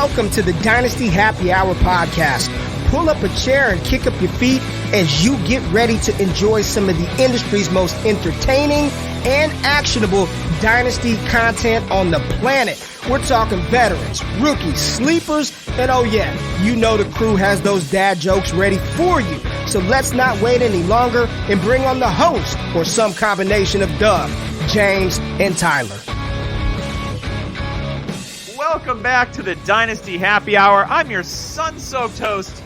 Welcome to the Dynasty Happy Hour podcast. Pull up a chair and kick up your feet as you get ready to enjoy some of the industry's most entertaining and actionable Dynasty content on the planet. We're talking veterans, rookies, sleepers, and oh yeah, you know the crew has those dad jokes ready for you. So let's not wait any longer and bring on the host or some combination of Doug, James, and Tyler. Welcome back to the Dynasty Happy Hour. I'm your sun-soaked host,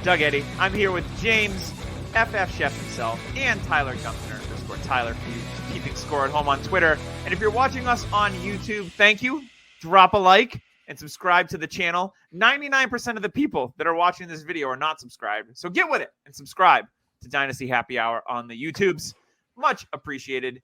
Doug Eddy. I'm here with James, FF Chef himself, and Tyler Gumpner, _Tyler, for you keeping score at home on Twitter. And if you're watching us on YouTube, thank you. Drop a like and subscribe to the channel. 99% of the people that are watching this video are not subscribed. So get with it and subscribe to Dynasty Happy Hour on the YouTubes. Much appreciated.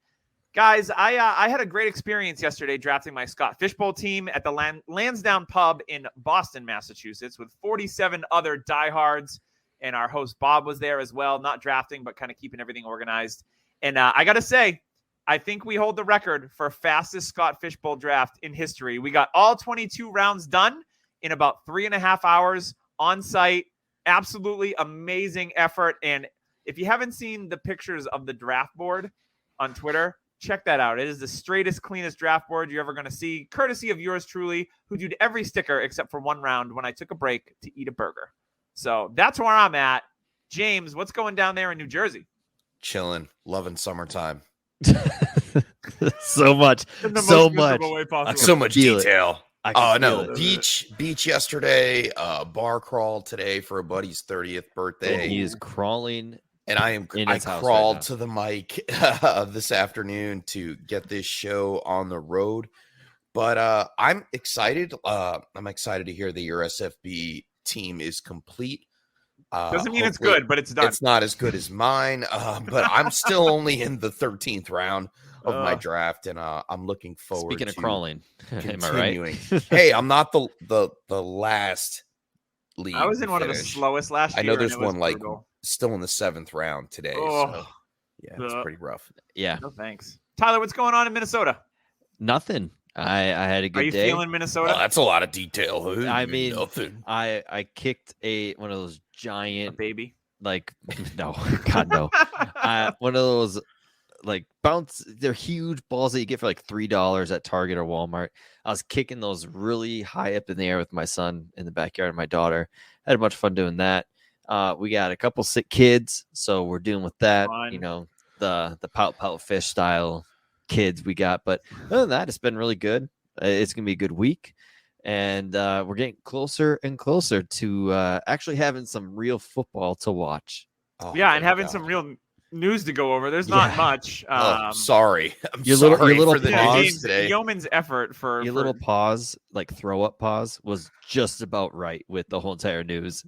Guys, I had a great experience yesterday drafting my Scott Fishbowl team at the Lansdowne Pub in Boston, Massachusetts, with 47 other diehards, and our host Bob was there as well, not drafting, but kind of keeping everything organized. And I got to say, I think we hold the record for fastest Scott Fishbowl draft in history. We got all 22 rounds done in about 3.5 hours on site. Absolutely amazing effort. And if you haven't seen the pictures of the draft board on Twitter, check that out. It is the straightest, cleanest draft board you're ever going to see, courtesy of yours truly, who did every sticker except for one round when I took a break to eat a burger. So that's where I'm at. James, what's going down there in New Jersey? Chilling, loving summertime. So much detail. No, beach yesterday, bar crawl today for a buddy's 30th birthday. He is crawling. And I crawled right to the mic this afternoon to get this show on the road. But I'm excited. I'm excited to hear that your SFB team is complete. Doesn't mean it's good, but it's done. It's not as good as mine, but I'm still only in the 13th round of my draft, and I'm looking forward. Speaking of crawling, continuing. Am I right? Hey, I'm not the last lead. I was in one of the slowest last year. I know there's one brutal. Still in the 7th round today. So yeah, it's pretty rough. Yeah. No thanks. Tyler, what's going on in Minnesota? Nothing. I had a good day. Are you feeling Minnesota? That's a lot of detail. I mean, nothing. I kicked one of those giant baby. Like no, God no. One of those like bounce. They're huge balls that you get for like $3 at Target or Walmart. I was kicking those really high up in the air with my son in the backyard and my daughter. Had a bunch of fun doing that. We got a couple sick kids, so we're dealing with that. Fun. You know, the pout fish style kids we got. But other than that, it's been really good. It's gonna be a good week, and we're getting closer and closer to actually having some real football to watch. Yeah, and having some real news to go over. There's not much. Sorry. Your little pause today. Yeoman's effort for little pause, like throw up pause, was just about right with the whole entire news.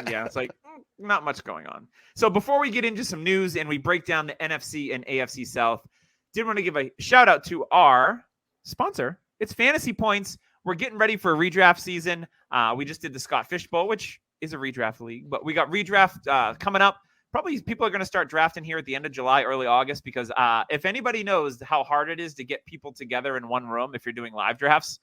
Yeah, it's like not much going on. So before we get into some news and we break down the NFC and AFC South, did want to give a shout out to our sponsor. It's Fantasy Points. We're getting ready for redraft season. We just did the Scott Fishbowl, which is a redraft league, but we got redraft coming up. Probably people are going to start drafting here at the end of July, early August, because if anybody knows how hard it is to get people together in one room if you're doing live drafts,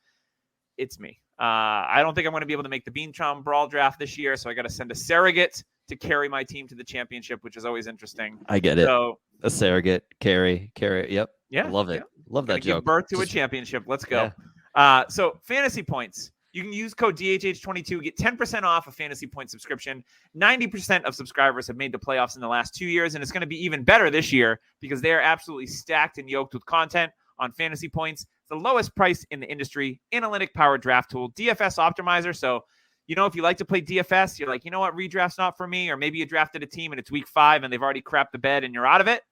it's me. I don't think I'm going to be able to make the Beantown Brawl draft this year, so I got to send a surrogate to carry my team to the championship, which is always interesting. I get it. So, a surrogate, carry. Yep. Yeah. I love it. Yeah. Love that joke. Give birth to a championship. Let's go. Yeah. So Fantasy Points. You can use code DHH22, get 10% off a Fantasy Point subscription. 90% of subscribers have made the playoffs in the last 2 years, and it's going to be even better this year because they are absolutely stacked and yoked with content on Fantasy Points. It's the lowest price in the industry, Analytic powered draft tool, DFS optimizer. So, you know, if you like to play DFS, you're like, you know what, redraft's not for me, or maybe you drafted a team and it's week 5 and they've already crapped the bed and you're out of it.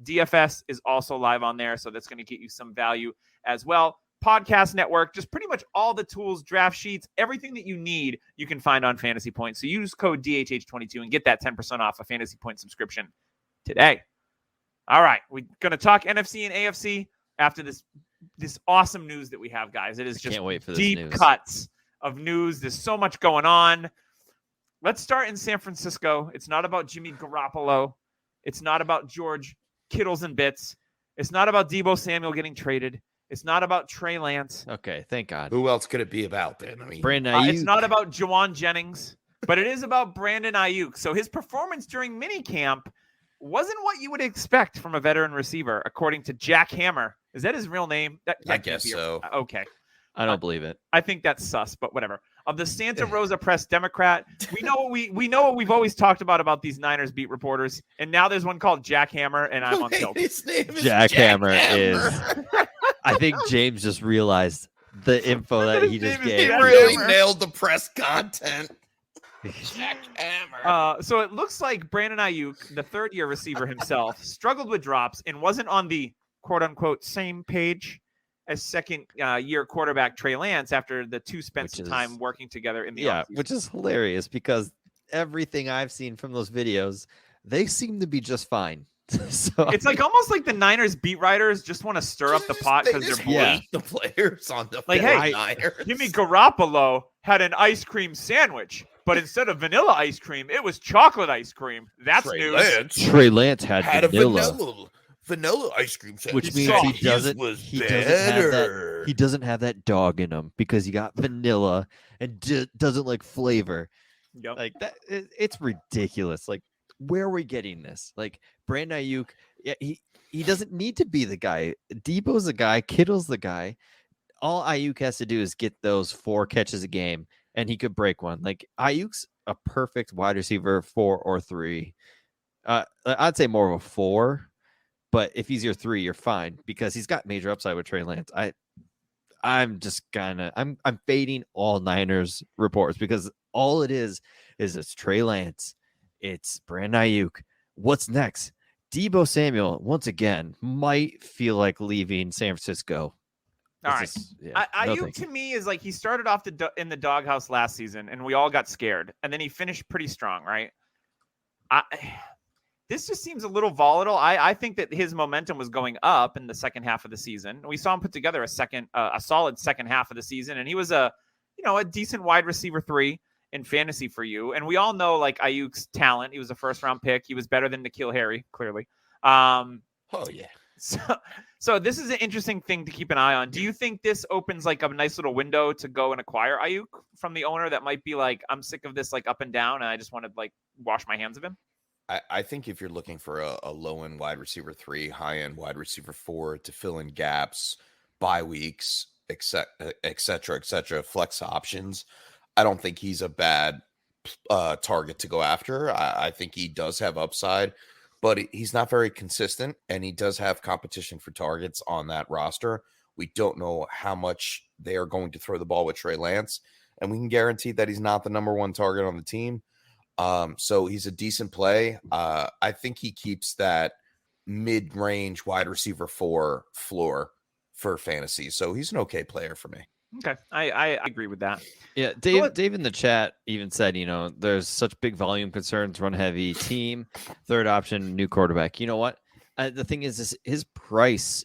DFS is also live on there, so that's going to get you some value as well. Podcast network, just pretty much all the tools, draft sheets, everything that you need, you can find on Fantasy Points. So use code DHH22 and get that 10% off a Fantasy Point subscription today. All right, we're going to talk NFC and AFC after this awesome news that we have, guys. It is just can't wait for this deep news. Cuts of news. There's so much going on. Let's start in San Francisco. It's not about Jimmy Garoppolo. It's not about George Kittles and bits. It's not about Deebo Samuel getting traded. It's not about Trey Lance. Okay, thank God. Who else could it be about then? I mean, Brandon Ayuk. It's not about Jawan Jennings, but it is about Brandon Ayuk. So his performance during minicamp wasn't what you would expect from a veteran receiver, according to Jack Hammer. Is that his real name? I guess so. Okay. I don't believe it. I think that's sus, but whatever. Of the Santa Rosa Press Democrat, we know what we've always talked about these Niners beat reporters, and now there's one called Jack Hammer, and I'm on tilt. His name is Jack Hammer is. I think James just realized the info that he just He gave. really nailed the press content. Jack Hammer. So it looks like Brandon Ayuk, the third-year receiver himself, struggled with drops and wasn't on the quote-unquote same page as second-year quarterback Trey Lance after the two spent some time working together in the offseason. Which is hilarious because everything I've seen from those videos, they seem to be just fine. So it's like almost like the Niners beat writers just want to stir up the pot because they're hate the players on the like, hey, Niners. Jimmy Garoppolo had an ice cream sandwich, but instead of vanilla ice cream, it was chocolate ice cream. That's news. Trey Lance had vanilla ice cream sandwich, which means he doesn't have that dog in him because he got vanilla and doesn't like flavor. Yep. Like that, it's ridiculous. Like, where are we getting this? Like Brandon Ayuk, he doesn't need to be the guy. Debo's the guy. Kittle's the guy. All Ayuk has to do is get those 4 catches a game, and he could break one. Like Ayuk's a perfect wide receiver 4 or 3. I'd say more of a 4, but if he's your 3, you're fine because he's got major upside with Trey Lance. I'm fading all Niners reports because all it is it's Trey Lance. It's Brandon Ayuk. What's next? Deebo Samuel, once again, might feel like leaving San Francisco. All right. Ayuk to me is like he started off in the doghouse last season, and we all got scared. And then he finished pretty strong, right? This just seems a little volatile. I think that his momentum was going up in the second half of the season. We saw him put together a solid second half of the season, and he was a decent wide receiver 3 in fantasy for you. And we all know like Ayuk's talent. He was a first round pick. He was better than N'Keal Harry, clearly. Oh yeah. So this is an interesting thing to keep an eye on. Do you think this opens like a nice little window to go and acquire Ayuk from the owner that might be like, I'm sick of this like up and down and I just want to like wash my hands of him? I think if you're looking for a low-end wide receiver 3, high-end wide receiver 4 to fill in gaps, bye weeks, et cetera, flex options, I don't think he's a bad target to go after. I think he does have upside, but he's not very consistent, and he does have competition for targets on that roster. We don't know how much they are going to throw the ball with Trey Lance, and we can guarantee that he's not the number 1 target on the team. So he's a decent play. I think he keeps that mid-range wide receiver 4 floor for fantasy. So he's an okay player for me. Okay. I agree with that. Yeah. Dave in the chat even said, there's such big volume concerns, run heavy team, third option, new quarterback. You know what? The thing is his price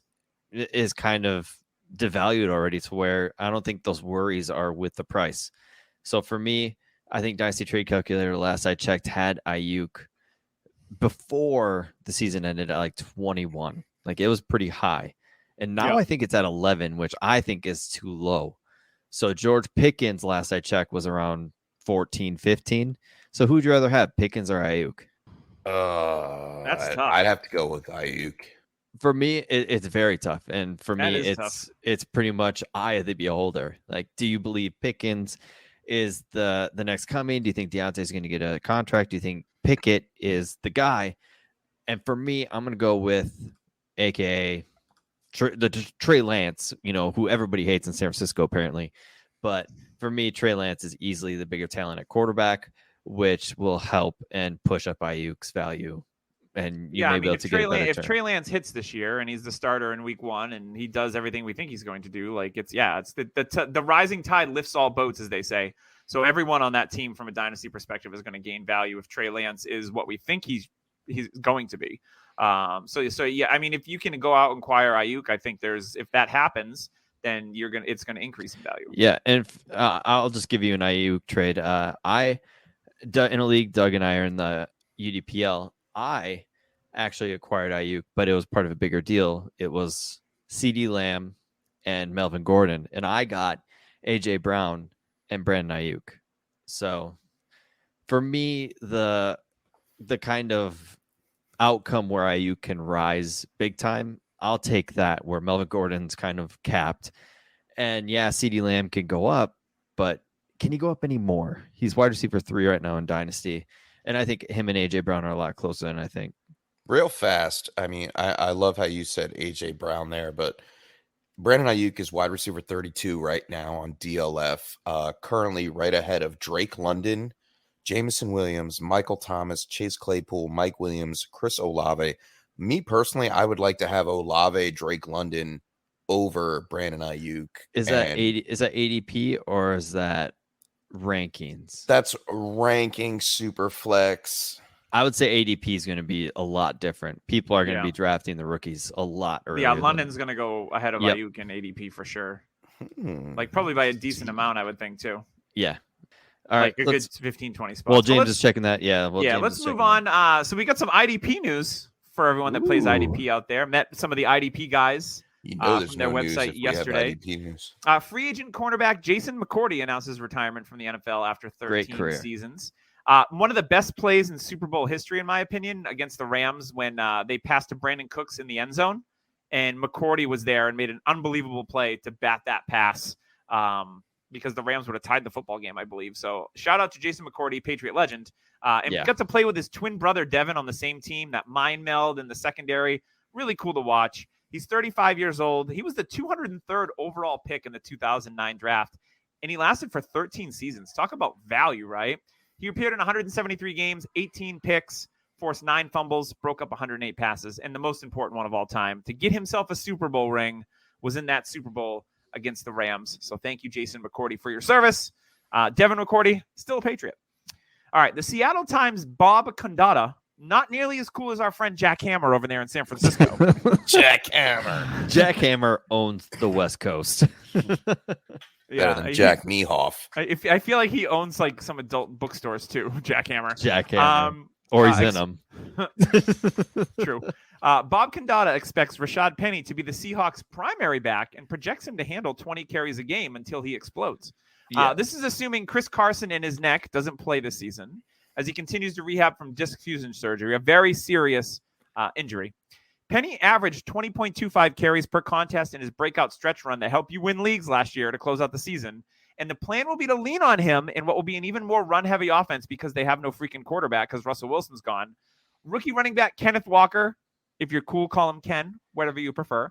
is kind of devalued already to where I don't think those worries are with the price. So for me, I think Dynasty Trade Calculator, last I checked, had Ayuk before the season ended at like 21. Like it was pretty high. And now I think it's at 11, which I think is too low. So George Pickens, last I checked, was around 14, 15. So who'd you rather have, Pickens or Ayuk? That's tough. I'd have to go with Ayuk. For me, it's very tough. And for me, it's pretty much eye of the beholder. Like, do you believe Pickens is the next coming? Do you think Deontay is going to get a contract? Do you think Pickett is the guy? And for me, I'm going to go with AKA Trey Lance, who everybody hates in San Francisco apparently. But for me, Trey Lance is easily the bigger talent at quarterback, which will help and push up Ayuk's value. And be able to get a better if Trey Lance hits this year and he's the starter in week 1 and he does everything we think he's going to do, like it's the rising tide lifts all boats, as they say. So everyone on that team from a dynasty perspective is going to gain value if Trey Lance is what we think he's going to be. So yeah, I mean, if you can go out and acquire Ayuk, I think if that happens, then it's going to increase in value. Yeah. And I'll just give you an Ayuk trade. In a league, Doug and I are in the UDPL. I actually acquired Ayuk, but it was part of a bigger deal. It was CeeDee Lamb and Melvin Gordon, and I got AJ Brown and Brandon Ayuk. So for me, the kind of outcome where Ayuk can rise big time, I'll take that, where Melvin Gordon's kind of capped. And yeah, CeeDee Lamb can go up, but can he go up any more? He's wide receiver 3 right now in Dynasty. And I think him and AJ Brown are a lot closer than I think. Real fast. I mean, I love how you said AJ Brown there, but Brandon Ayuk is wide receiver 32 right now on DLF, currently right ahead of Drake London, Jameson Williams, Michael Thomas, Chase Claypool, Mike Williams, Chris Olave. Me personally, I would like to have Olave, Drake London over Brandon Ayuk. Is that ADP or is that rankings? That's ranking super flex. I would say ADP is going to be a lot different. People are going to be drafting the rookies a lot earlier. Yeah, London's going to go ahead of Ayuk and ADP for sure. Like probably by a decent amount, I would think too. Yeah. All right. Like a good 15, 20 spots. Well, James is checking that. Yeah. Let's move on. So we got some IDP news for everyone that plays IDP out there. Met some of the IDP guys. From their website yesterday. Free agent cornerback Jason McCourty announces retirement from the NFL after 13 seasons. One of the best plays in Super Bowl history, in my opinion, against the Rams when they passed to Brandon Cooks in the end zone. And McCourty was there and made an unbelievable play to bat that pass because the Rams would have tied the football game, I believe. So shout out to Jason McCourty, Patriot legend. And got to play with his twin brother, Devin, on the same team, that mind meld in the secondary. Really cool to watch. He's 35 years old. He was the 203rd overall pick in the 2009 draft, and he lasted for 13 seasons. Talk about value, right? He appeared in 173 games, 18 picks, forced 9 fumbles, broke up 108 passes, and the most important one of all time, to get himself a Super Bowl ring, was in that Super Bowl against the Rams. So thank you, Jason McCourty, for your service. Devin McCourty, still a Patriot. All right, the Seattle Times' Bob Condotta, not nearly as cool as our friend Jack Hammer over there in San Francisco. Jack Hammer. Jack Hammer owns the West Coast. Better than Jack Mehoff. I feel like he owns like some adult bookstores too, Jack Hammer. Jack Hammer. Or he's in them. True. Bob Condotta expects Rashad Penny to be the Seahawks' primary back and projects him to handle 20 carries a game until he explodes. This is assuming Chris Carson in his neck doesn't play this season, as he continues to rehab from disc fusion surgery, a very serious injury. Penny averaged 20.25 carries per contest in his breakout stretch run that helped you win leagues last year to close out the season. And the plan will be to lean on him in what will be an even more run-heavy offense because they have no freaking quarterback because Russell Wilson's gone. Rookie running back Kenneth Walker, if you're cool, call him Ken, whatever you prefer,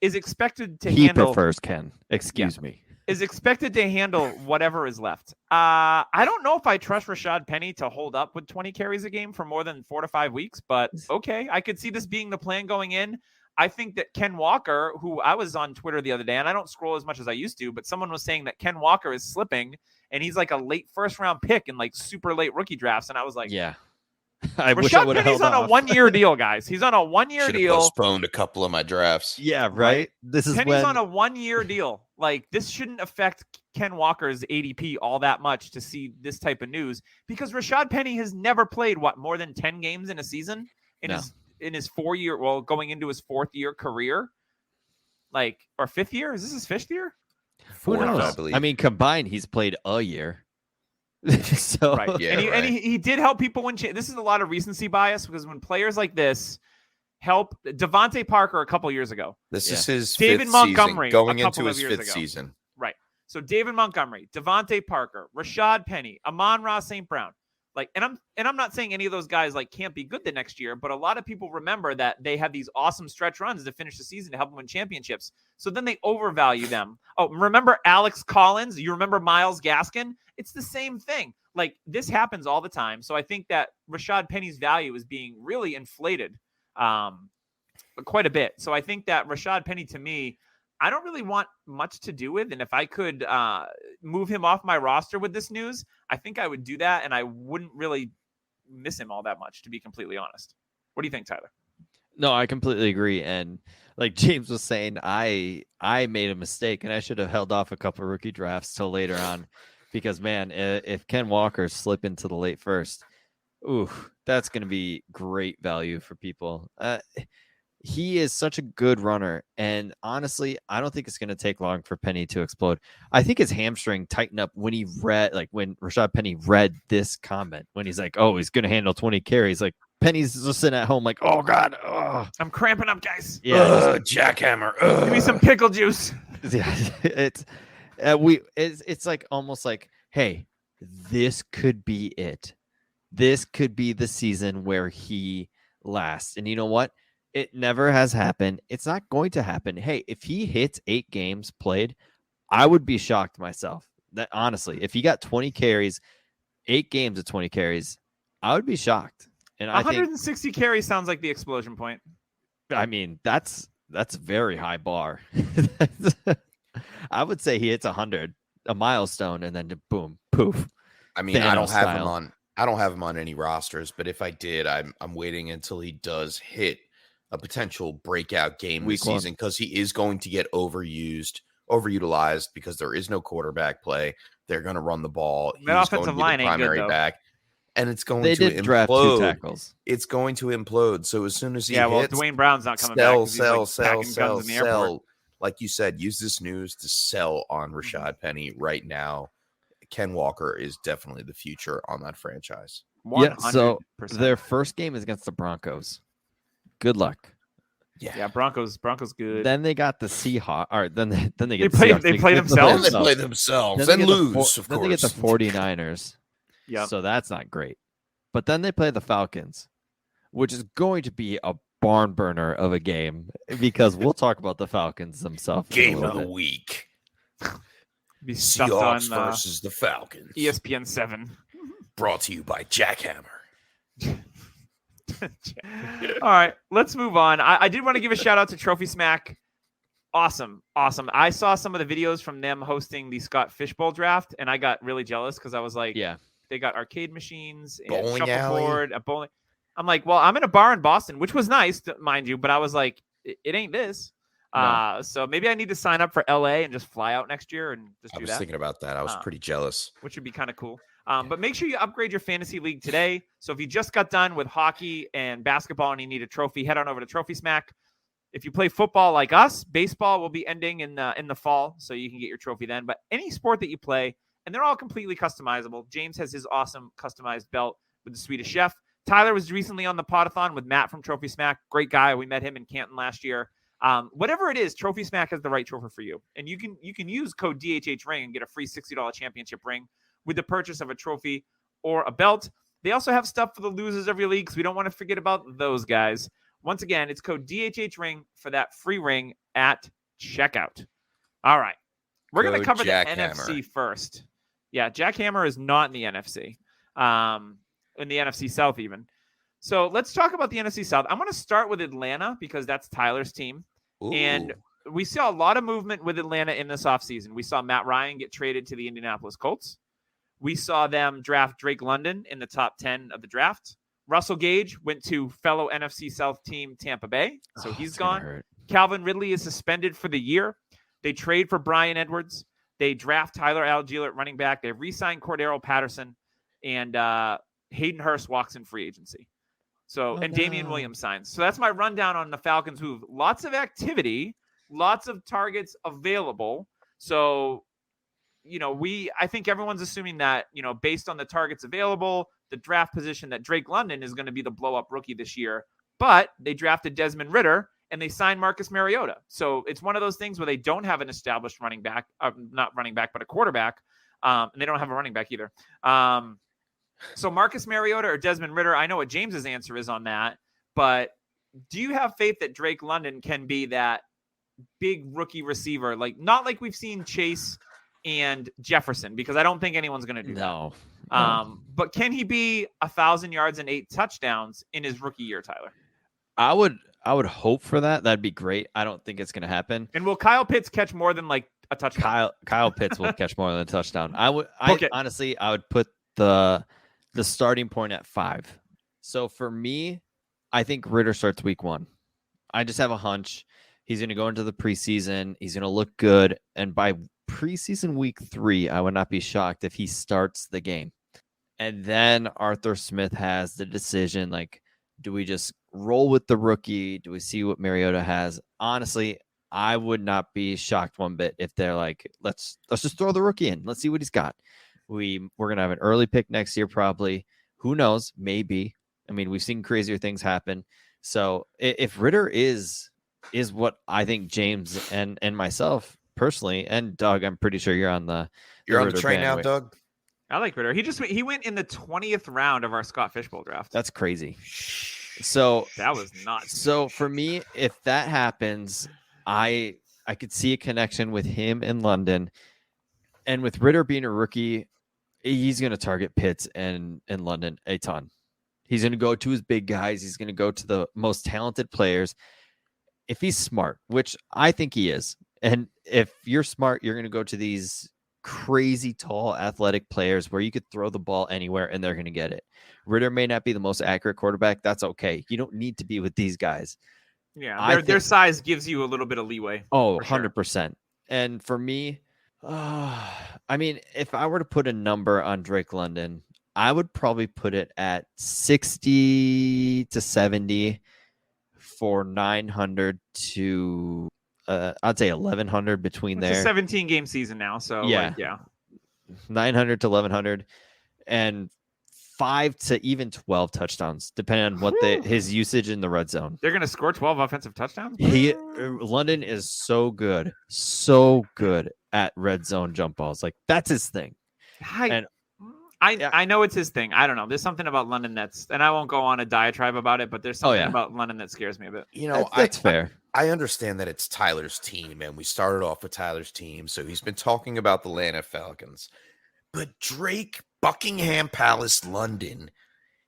is expected to handle... He prefers Ken. Excuse me. Is expected to handle whatever is left. I don't know if I trust Rashad Penny to hold up with 20 carries a game for more than 4 to 5 weeks, but okay. I could see this being the plan going in. I think that Ken Walker, who I was on Twitter the other day, and I don't scroll as much as I used to, but someone was saying that Ken Walker is slipping, and he's like a late first-round pick in like super late rookie drafts, and I was like, yeah. Rashad Penny's on a 1-year deal, guys. He's on a 1-year deal. Postponed a couple of my drafts. Yeah, right. This is Penny's on a 1-year deal. Like, this shouldn't affect Ken Walker's ADP all that much to see this type of news because Rashad Penny has never played more than 10 games in a season in his 4-year, going into his 4th-year career, like, or 5th year. Is this his 5th year? Who knows? I believe. I mean, combined, he's played a year. So right, yeah, and he did help people win. This is a lot of recency bias because when players like this help Devontae Parker a couple years ago, this is his David 5th Montgomery season, going a couple into his of years 5th ago. season. Right. So David Montgomery, Devontae Parker, Rashad Penny, Amon-Ra St. Brown. Like, and I'm not saying any of those guys like can't be good the next year, but a lot of people remember that they had these awesome stretch runs to finish the season to help them win championships. So then they overvalue them. Oh, remember Alex Collins? You remember Myles Gaskin? It's the same thing. Like, this happens all the time. So I think that Rashad Penny's value is being really inflated quite a bit. So I think that Rashad Penny, to me, I don't really want much to do with. And if I could move him off my roster with this news, I think I would do that. And I wouldn't really miss him all that much, to be completely honest. What do you think, Tyler? No, I completely agree. And like James was saying, I made a mistake and I should have held off a couple of rookie drafts till later on. Because, man, if Ken Walker slip into the late first, that's going to be great value for people. he is such a good runner. And honestly, I don't think it's going to take long for Penny to explode. I think his hamstring tightened up when when Rashad Penny read this comment, when he's like, oh, he's going to handle 20 carries. Like, Penny's just sitting at home like, oh, God. I'm cramping up, guys. Yeah. Jackhammer. Give me some pickle juice. Yeah. It's like almost like, hey, this could be it. This could be the season where he lasts. And you know what? It never has happened. It's not going to happen. Hey, if he hits 8 games played, I would be shocked myself. That honestly, if he got 20 carries, 8 games of 20 carries, I would be shocked. And 160 carries sounds like the explosion point. I mean, that's a very high bar. I would say he hits 100, a milestone, and then boom, poof. I mean, I don't have him on any rosters, but if I did, I'm waiting until he does hit a potential breakout game this season, because he is going to get overutilized because there is no quarterback play. They're going to run the ball. That offensive line ain't good, though. Back, and it's going to implode. Draft 2 tackles. It's going to implode. So as soon as he hits, Dwayne Brown's not coming back. Sell. Like you said, use this news to sell on Rashad Penny right now. Ken Walker is definitely the future on that franchise. 100%. Yeah, so their first game is against the Broncos. Good luck. Yeah, Broncos good. Then they got the Seahawks. All right, then they get they play themselves. Then they play themselves and lose. Of course. Then they get the 49ers. Yeah. So that's not great. But then they play the Falcons, which is going to be a barn burner of a game, because we'll talk about the Falcons themselves. Game of the week. Be Seahawks versus the Falcons. ESPN 7. Brought to you by Jackhammer. All right, let's move on. I did want to give a shout out to Trophy Smack. Awesome. I saw some of the videos from them hosting the Scott Fishbowl draft, and I got really jealous because I was like, yeah, they got arcade machines and bowling shuffleboard, a bowling. I'm like, well, I'm in a bar in Boston, which was nice, mind you, but I was like, it ain't this. No. So maybe I need to sign up for LA and just fly out next year and just do that. I was thinking about that. I was pretty jealous. Which would be kind of cool. But make sure you upgrade your fantasy league today. So if you just got done with hockey and basketball and you need a trophy, head on over to Trophy Smack. If you play football like us, baseball will be ending in the fall, so you can get your trophy then. But any sport that you play, and they're all completely customizable. James has his awesome customized belt with the Swedish Chef. Tyler was recently on the Podathon with Matt from Trophy Smack. Great guy. We met him in Canton last year. Whatever it is, Trophy Smack has the right trophy for you. And you can use code DHHRing and get a free $60 championship ring with the purchase of a trophy or a belt. They also have stuff for the losers of your league, because we don't want to forget about those guys. Once again, it's code DHHRing for that free ring at checkout. All right. We're going to cover the NFC first. Yeah, Jackhammer is not in the NFC. In the NFC South even. So let's talk about the NFC South. I'm going to start with Atlanta because that's Tyler's team. Ooh. And we saw a lot of movement with Atlanta in this offseason. We saw Matt Ryan get traded to the Indianapolis Colts. We saw them draft Drake London in the top 10 of the draft. Russell Gage went to fellow NFC South team Tampa Bay, so he's gone. Calvin Ridley is suspended for the year. They trade for Bryan Edwards. They draft Tyler Algier at running back. They re-sign Cordero Patterson, and Hayden Hurst walks in free agency. So, Damian Williams signs. So that's my rundown on the Falcons, who have lots of activity, lots of targets available. So, I think everyone's assuming that, based on the targets available, the draft position, that Drake London is going to be the blow-up rookie this year. But they drafted Desmond Ridder, and they signed Marcus Mariota. So it's one of those things where they don't have an established running back, not running back, but a quarterback. And they don't have a running back either. So Marcus Mariota or Desmond Ridder, I know what James's answer is on that. But do you have faith that Drake London can be that big rookie receiver? Not like we've seen Chase and Jefferson, because I don't think anyone's going to do that. But can he be 1,000 yards and 8 touchdowns in his rookie year, Tyler? I would hope for that. That'd be great. I don't think it's going to happen. And will Kyle Pitts catch more than a touchdown? Kyle Pitts will catch more than a touchdown. Honestly, I would put the starting point at 5. So for me, I think Ridder starts week 1. I just have a hunch. He's going to go into the preseason. He's going to look good. And by preseason week 3, I would not be shocked if he starts the game. And then Arthur Smith has the decision, do we just roll with the rookie? Do we see what Mariota has? Honestly, I would not be shocked one bit if they're like, let's just throw the rookie in. Let's see what he's got. We're gonna have an early pick next year, probably. Who knows? Maybe. I mean, we've seen crazier things happen. So if Ritter is what I think James and myself personally, and Doug, I'm pretty sure you're on the train now, Doug. I like Ritter. He went in the 20th round of our Scott Fishbowl draft. That's crazy. So that was nuts. So for me, if that happens, I could see a connection with him in London, and with Ritter being a rookie, he's going to target Pitts and London a ton. He's going to go to his big guys. He's going to go to the most talented players. If he's smart, which I think he is, and if you're smart, you're going to go to these crazy tall athletic players where you could throw the ball anywhere and they're going to get it. Ritter may not be the most accurate quarterback. That's okay. You don't need to be with these guys. Yeah, their size gives you a little bit of leeway. Oh, 100%. And for me, I mean, if I were to put a number on Drake London, I would probably put it at 60 to 70 for 900 to I'd say 1100 between it's there. A 17-game season now, so yeah. 900 to 1100 and 5 to even 12 touchdowns, depending on what his usage in the red zone. They're going to score 12 offensive touchdowns? London is so good at red zone jump balls. Like, that's his thing. I know it's his thing. I don't know. There's something about London and I won't go on a diatribe about it, but there's something about London that scares me a bit. You know, that's fair. I understand that it's Tyler's team, and we started off with Tyler's team, so he's been talking about the Atlanta Falcons. But Drake Buckingham Palace London,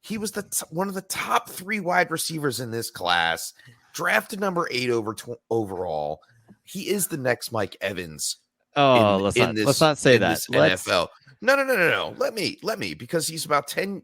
he was one of the top 3 wide receivers in this class, drafted number 8 overall. He is the next Mike Evans. Oh, let's not say that. NFL. No. Let me, because he's about 10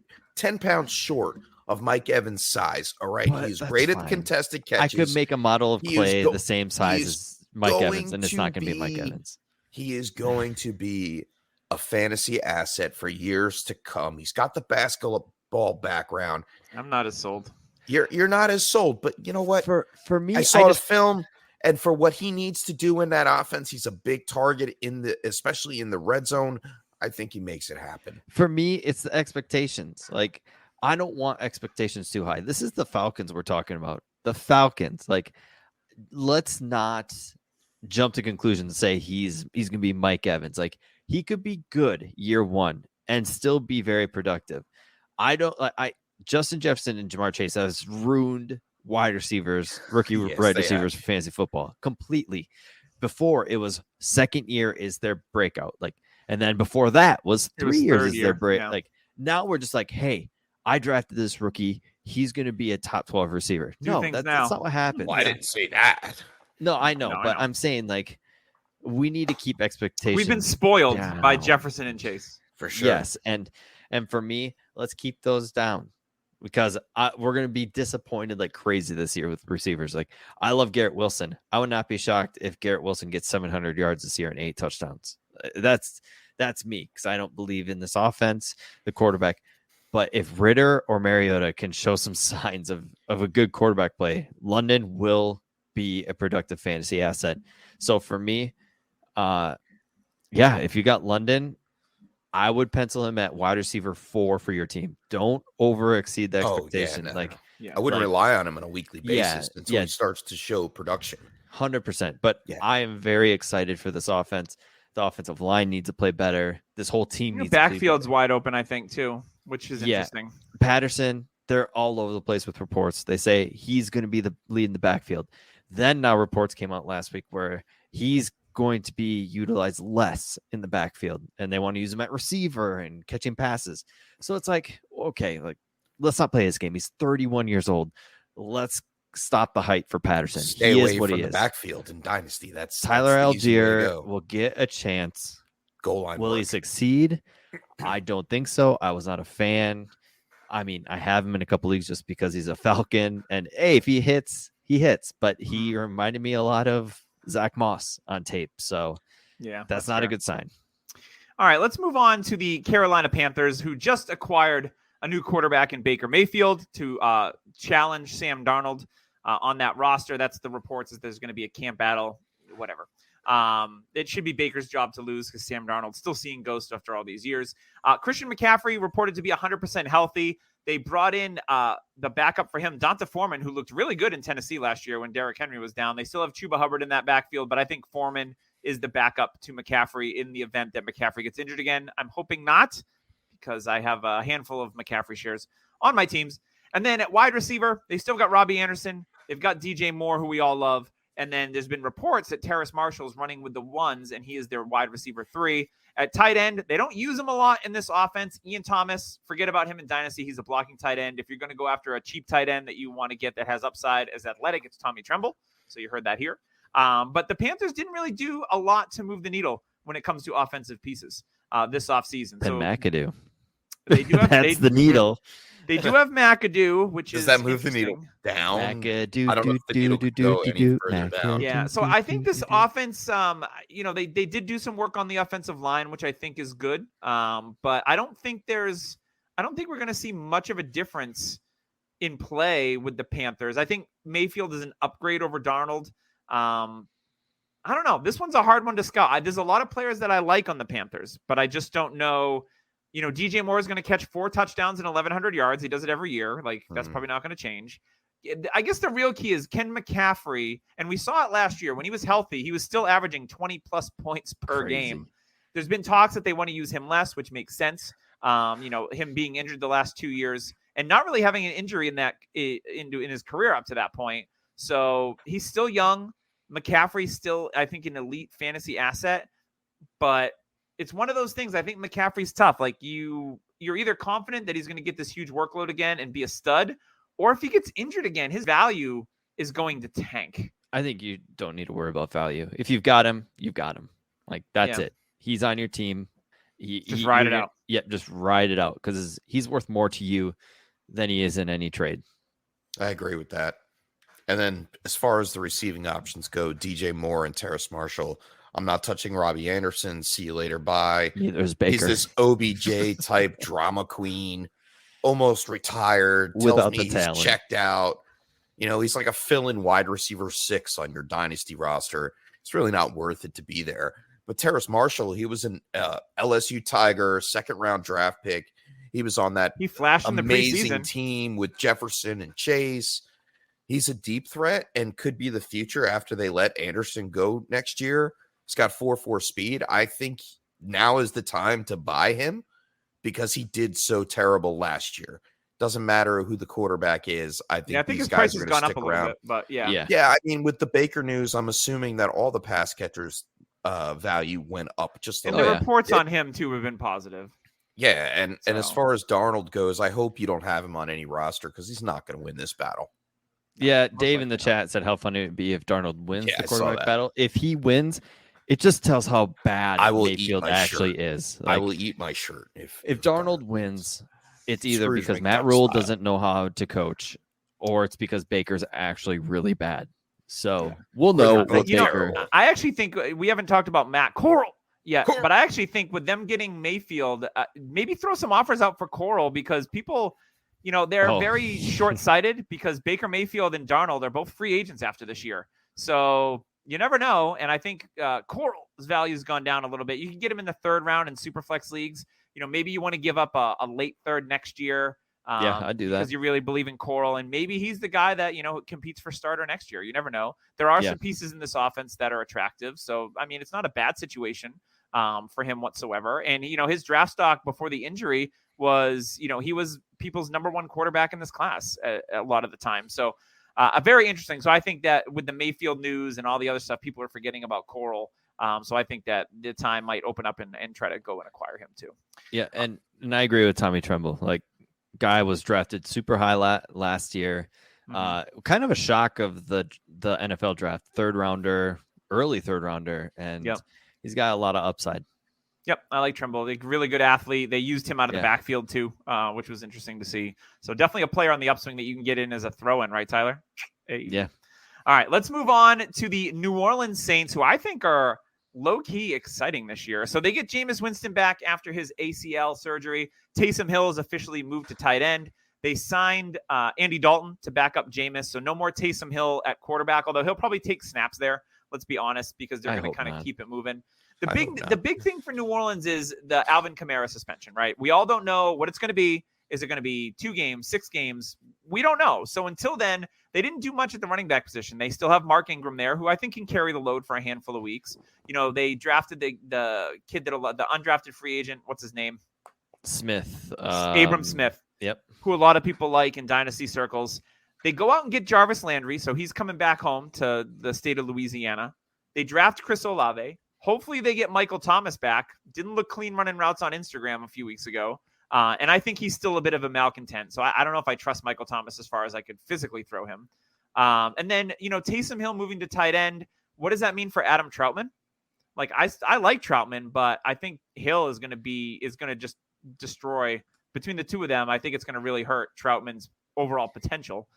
pounds short of Mike Evans' size. All right. He's great at the contested catches. I could make a model of Clay the same size as Mike Evans, and it's not going to be Mike Evans. He is going to be a fantasy asset for years to come. He's got the basketball background. I'm not as sold. You're not as sold, but you know what? For me, I saw the film, and for what he needs to do in that offense, he's a big target especially in the red zone. I think he makes it happen. For me, it's the expectations. Like, I don't want expectations too high. This is the Falcons we're talking about. The Falcons. Like, let's not jump to conclusions and say he's going to be Mike Evans. Like, he could be good year 1 and still be very productive. Justin Jefferson and Jamar Chase has ruined wide receivers, rookie wide receivers for fantasy football completely. Before, it was second year is their breakout. Like, and then before that was 3 years is their break. Yeah. Like, now we're just like, hey, I drafted this rookie. He's going to be a top 12 receiver. That's not what happened. Well, I didn't say that. No, I know, but I'm saying, like, we need to keep expectations. We've been spoiled by Jefferson and Chase. For sure. Yes, and for me, let's keep those down because we're going to be disappointed like crazy this year with receivers. Like, I love Garrett Wilson. I would not be shocked if Garrett Wilson gets 700 yards this year and 8 touchdowns. That's me because I don't believe in this offense, the quarterback. But if Ritter or Mariota can show some signs of a good quarterback play, London will be a productive fantasy asset. So for me, if you got London, I would pencil him at wide receiver 4 for your team. Don't over exceed the expectation. I wouldn't rely on him on a weekly basis until he starts to show production. 100%. But I am very excited for this offense. The offensive line needs to play better. This whole team needs to play better. Backfield's wide open, I think, too, which is interesting. Patterson, they're all over the place with reports. They say he's going to be the lead in the backfield. Then now reports came out last week where he's going to be utilized less in the backfield, and they want to use him at receiver and catching passes. So it's like, okay, like, let's not play his game. He's 31 years old. Let's stop the hype for Patterson. Stay away from the backfield in Dynasty. That's Tyler Algier will get a chance. Goal line. Will he succeed? I don't think so. I was not a fan. I mean, I have him in a couple leagues just because he's a Falcon. And hey, if he hits, he hits. But he reminded me a lot of Zach Moss on tape. So that's not a good sign. All right, let's move on to the Carolina Panthers, who just acquired a new quarterback in Baker Mayfield to challenge Sam Darnold on that roster. That's the reports, is there's going to be a camp battle, whatever. It should be Baker's job to lose because Sam Darnold's still seeing ghosts after all these years. Christian McCaffrey reported to be 100% healthy. They brought in the backup for him, Donta Foreman, who looked really good in Tennessee last year when Derrick Henry was down. They still have Chuba Hubbard in that backfield, but I think Foreman is the backup to McCaffrey in the event that McCaffrey gets injured again. I'm hoping not, because I have a handful of McCaffrey shares on my teams. And then at wide receiver, they still got Robbie Anderson. They've got DJ Moore, who we all love. And then there's been reports that Terrace Marshall's running with the ones, and he is their wide receiver 3. At tight end, they don't use him a lot in this offense. Ian Thomas, forget about him in Dynasty. He's a blocking tight end. If you're going to go after a cheap tight end that you want to get that has upside as athletic, it's Tommy Tremble. So you heard that here. But the Panthers didn't really do a lot to move the needle when it comes to offensive pieces this offseason. And McAdoo. They do have That's the needle. They do have McAdoo, which does that move the needle down? McAdoo, I don't know if the needle could go any further down. Yeah, so I think this offense, they did do some work on the offensive line, which I think is good. But I don't think we're going to see much of a difference in play with the Panthers. I think Mayfield is an upgrade over Darnold. I don't know. This one's a hard one to scout. There's a lot of players that I like on the Panthers, but I just don't know. DJ Moore is going to catch 4 touchdowns and 1,100 yards. He does it every year. That's probably not going to change. I guess the real key is, can McCaffrey, and we saw it last year when he was healthy, he was still averaging 20-plus points per game. There's been talks that they want to use him less, which makes sense. Him being injured the last 2 years and not really having an injury in his career up to that point. So he's still young. McCaffrey's still, I think, an elite fantasy asset, but it's one of those things. I think McCaffrey's tough. You're either confident that he's going to get this huge workload again and be a stud, or if he gets injured again, his value is going to tank. I think you don't need to worry about value. If you've got him, you've got him. That's it. He's on your team. Just ride it out. Yep, just ride it out, because he's worth more to you than he is in any trade. I agree with that. And then as far as the receiving options go, DJ Moore and Terrace Marshall, I'm not touching Robbie Anderson. See you later. Bye. There's Baker. He's this OBJ type drama queen, almost retired. Without tells me the talent. He's checked out. He's like a fill-in wide receiver 6 on your dynasty roster. It's really not worth it to be there. But Terrace Marshall, he was an LSU Tiger, 2nd-round draft pick. He was on that he flashed in the amazing preseason team with Jefferson and Chase. He's a deep threat and could be the future after they let Anderson go next year. He's got 4.4 speed. I think now is the time to buy him because he did so terrible last year. Doesn't matter who the quarterback is. I think these his guys price are has going to gone stick up a around. little bit, but yeah. I mean, with the Baker news, I'm assuming that all the pass catchers' value went up just a and little. The reports on him too have been positive. Yeah, and as far as Darnold goes, I hope you don't have him on any roster because he's not going to win this battle. Yeah, Dave in the chat said how funny it would be if Darnold wins the I saw quarterback that. battle. If he wins, it just tells how bad I will Mayfield eat my actually shirt. is. I will eat my shirt if Darnold wins. It's either Scrooge because McDuck Matt Rule style. doesn't know how to coach, or it's because Baker's actually really bad. So we'll know what Baker. I actually think we haven't talked about Matt Corral yet, but I actually think with them getting Mayfield, maybe throw some offers out for Corral because people, they're very short-sighted because Baker Mayfield and Darnold are both free agents after this year. So you never know. And I think Corral's value has gone down a little bit. You can get him in the 3rd round in Superflex leagues. Maybe you want to give up a late 3rd next year. I'd do that. Because you really believe in Corral, and maybe he's the guy that, competes for starter next year. You never know. There are some pieces in this offense that are attractive. So, I mean, it's not a bad situation for him whatsoever. And, his draft stock before the injury was, he was people's #1 quarterback in this class a lot of the time. So, very interesting. So I think that with the Mayfield news and all the other stuff, people are forgetting about Corral. So I think that the time might open up and try to go and acquire him too. Yeah, and I agree with Tommy Tremble. Guy was drafted super high last year. Kind of a shock of the NFL draft, 3rd rounder, early 3rd rounder, and he's got a lot of upside. Yep, I like Tremble. Really good athlete. They used him out of the backfield too, which was interesting to see. So definitely a player on the upswing that you can get in as a throw-in, right, Tyler? Hey. Yeah. All right, let's move on to the New Orleans Saints, who I think are low-key exciting this year. So they get Jameis Winston back after his ACL surgery. Taysom Hill is officially moved to tight end. They signed Andy Dalton to back up Jameis, so no more Taysom Hill at quarterback, although he'll probably take snaps there, let's be honest, because they're going to kind of keep it moving. The big thing for New Orleans is the Alvin Kamara suspension, right? We all don't know what it's going to be. Is it going to be 2 games, 6 games? We don't know. So until then, they didn't do much at the running back position. They still have Mark Ingram there, who I think can carry the load for a handful of weeks. You know, they drafted the kid the undrafted free agent. What's his name? Smith. Abram Smith. Yep. Who a lot of people like in dynasty circles. They go out and get Jarvis Landry, so he's coming back home to the state of Louisiana. They draft Chris Olave. Hopefully they get Michael Thomas back. Didn't look clean running routes on Instagram a few weeks ago. And I think he's still a bit of a malcontent. So I don't know if I trust Michael Thomas as far as I could physically throw him. And then, Taysom Hill moving to tight end. What does that mean for Adam Troutman? Like, I like Troutman, but I think Hill is going to just destroy between the two of them. I think it's going to really hurt Troutman's overall potential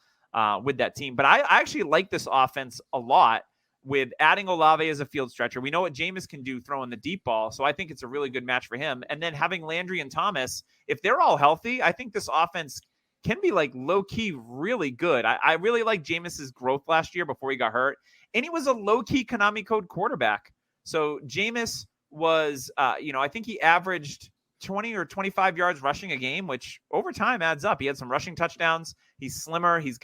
with that team. But I actually like this offense a lot with adding Olave as a field stretcher. We know what Jameis can do throwing the deep ball, so I think it's a really good match for him. And then having Landry and Thomas, if they're all healthy, I think this offense can be like low-key really good. I really like Jameis's growth last year before he got hurt, and he was a low-key Konami code quarterback. So Jameis was, I think he averaged 20 or 25 yards rushing a game, which over time adds up. He had some rushing touchdowns. He's slimmer. He's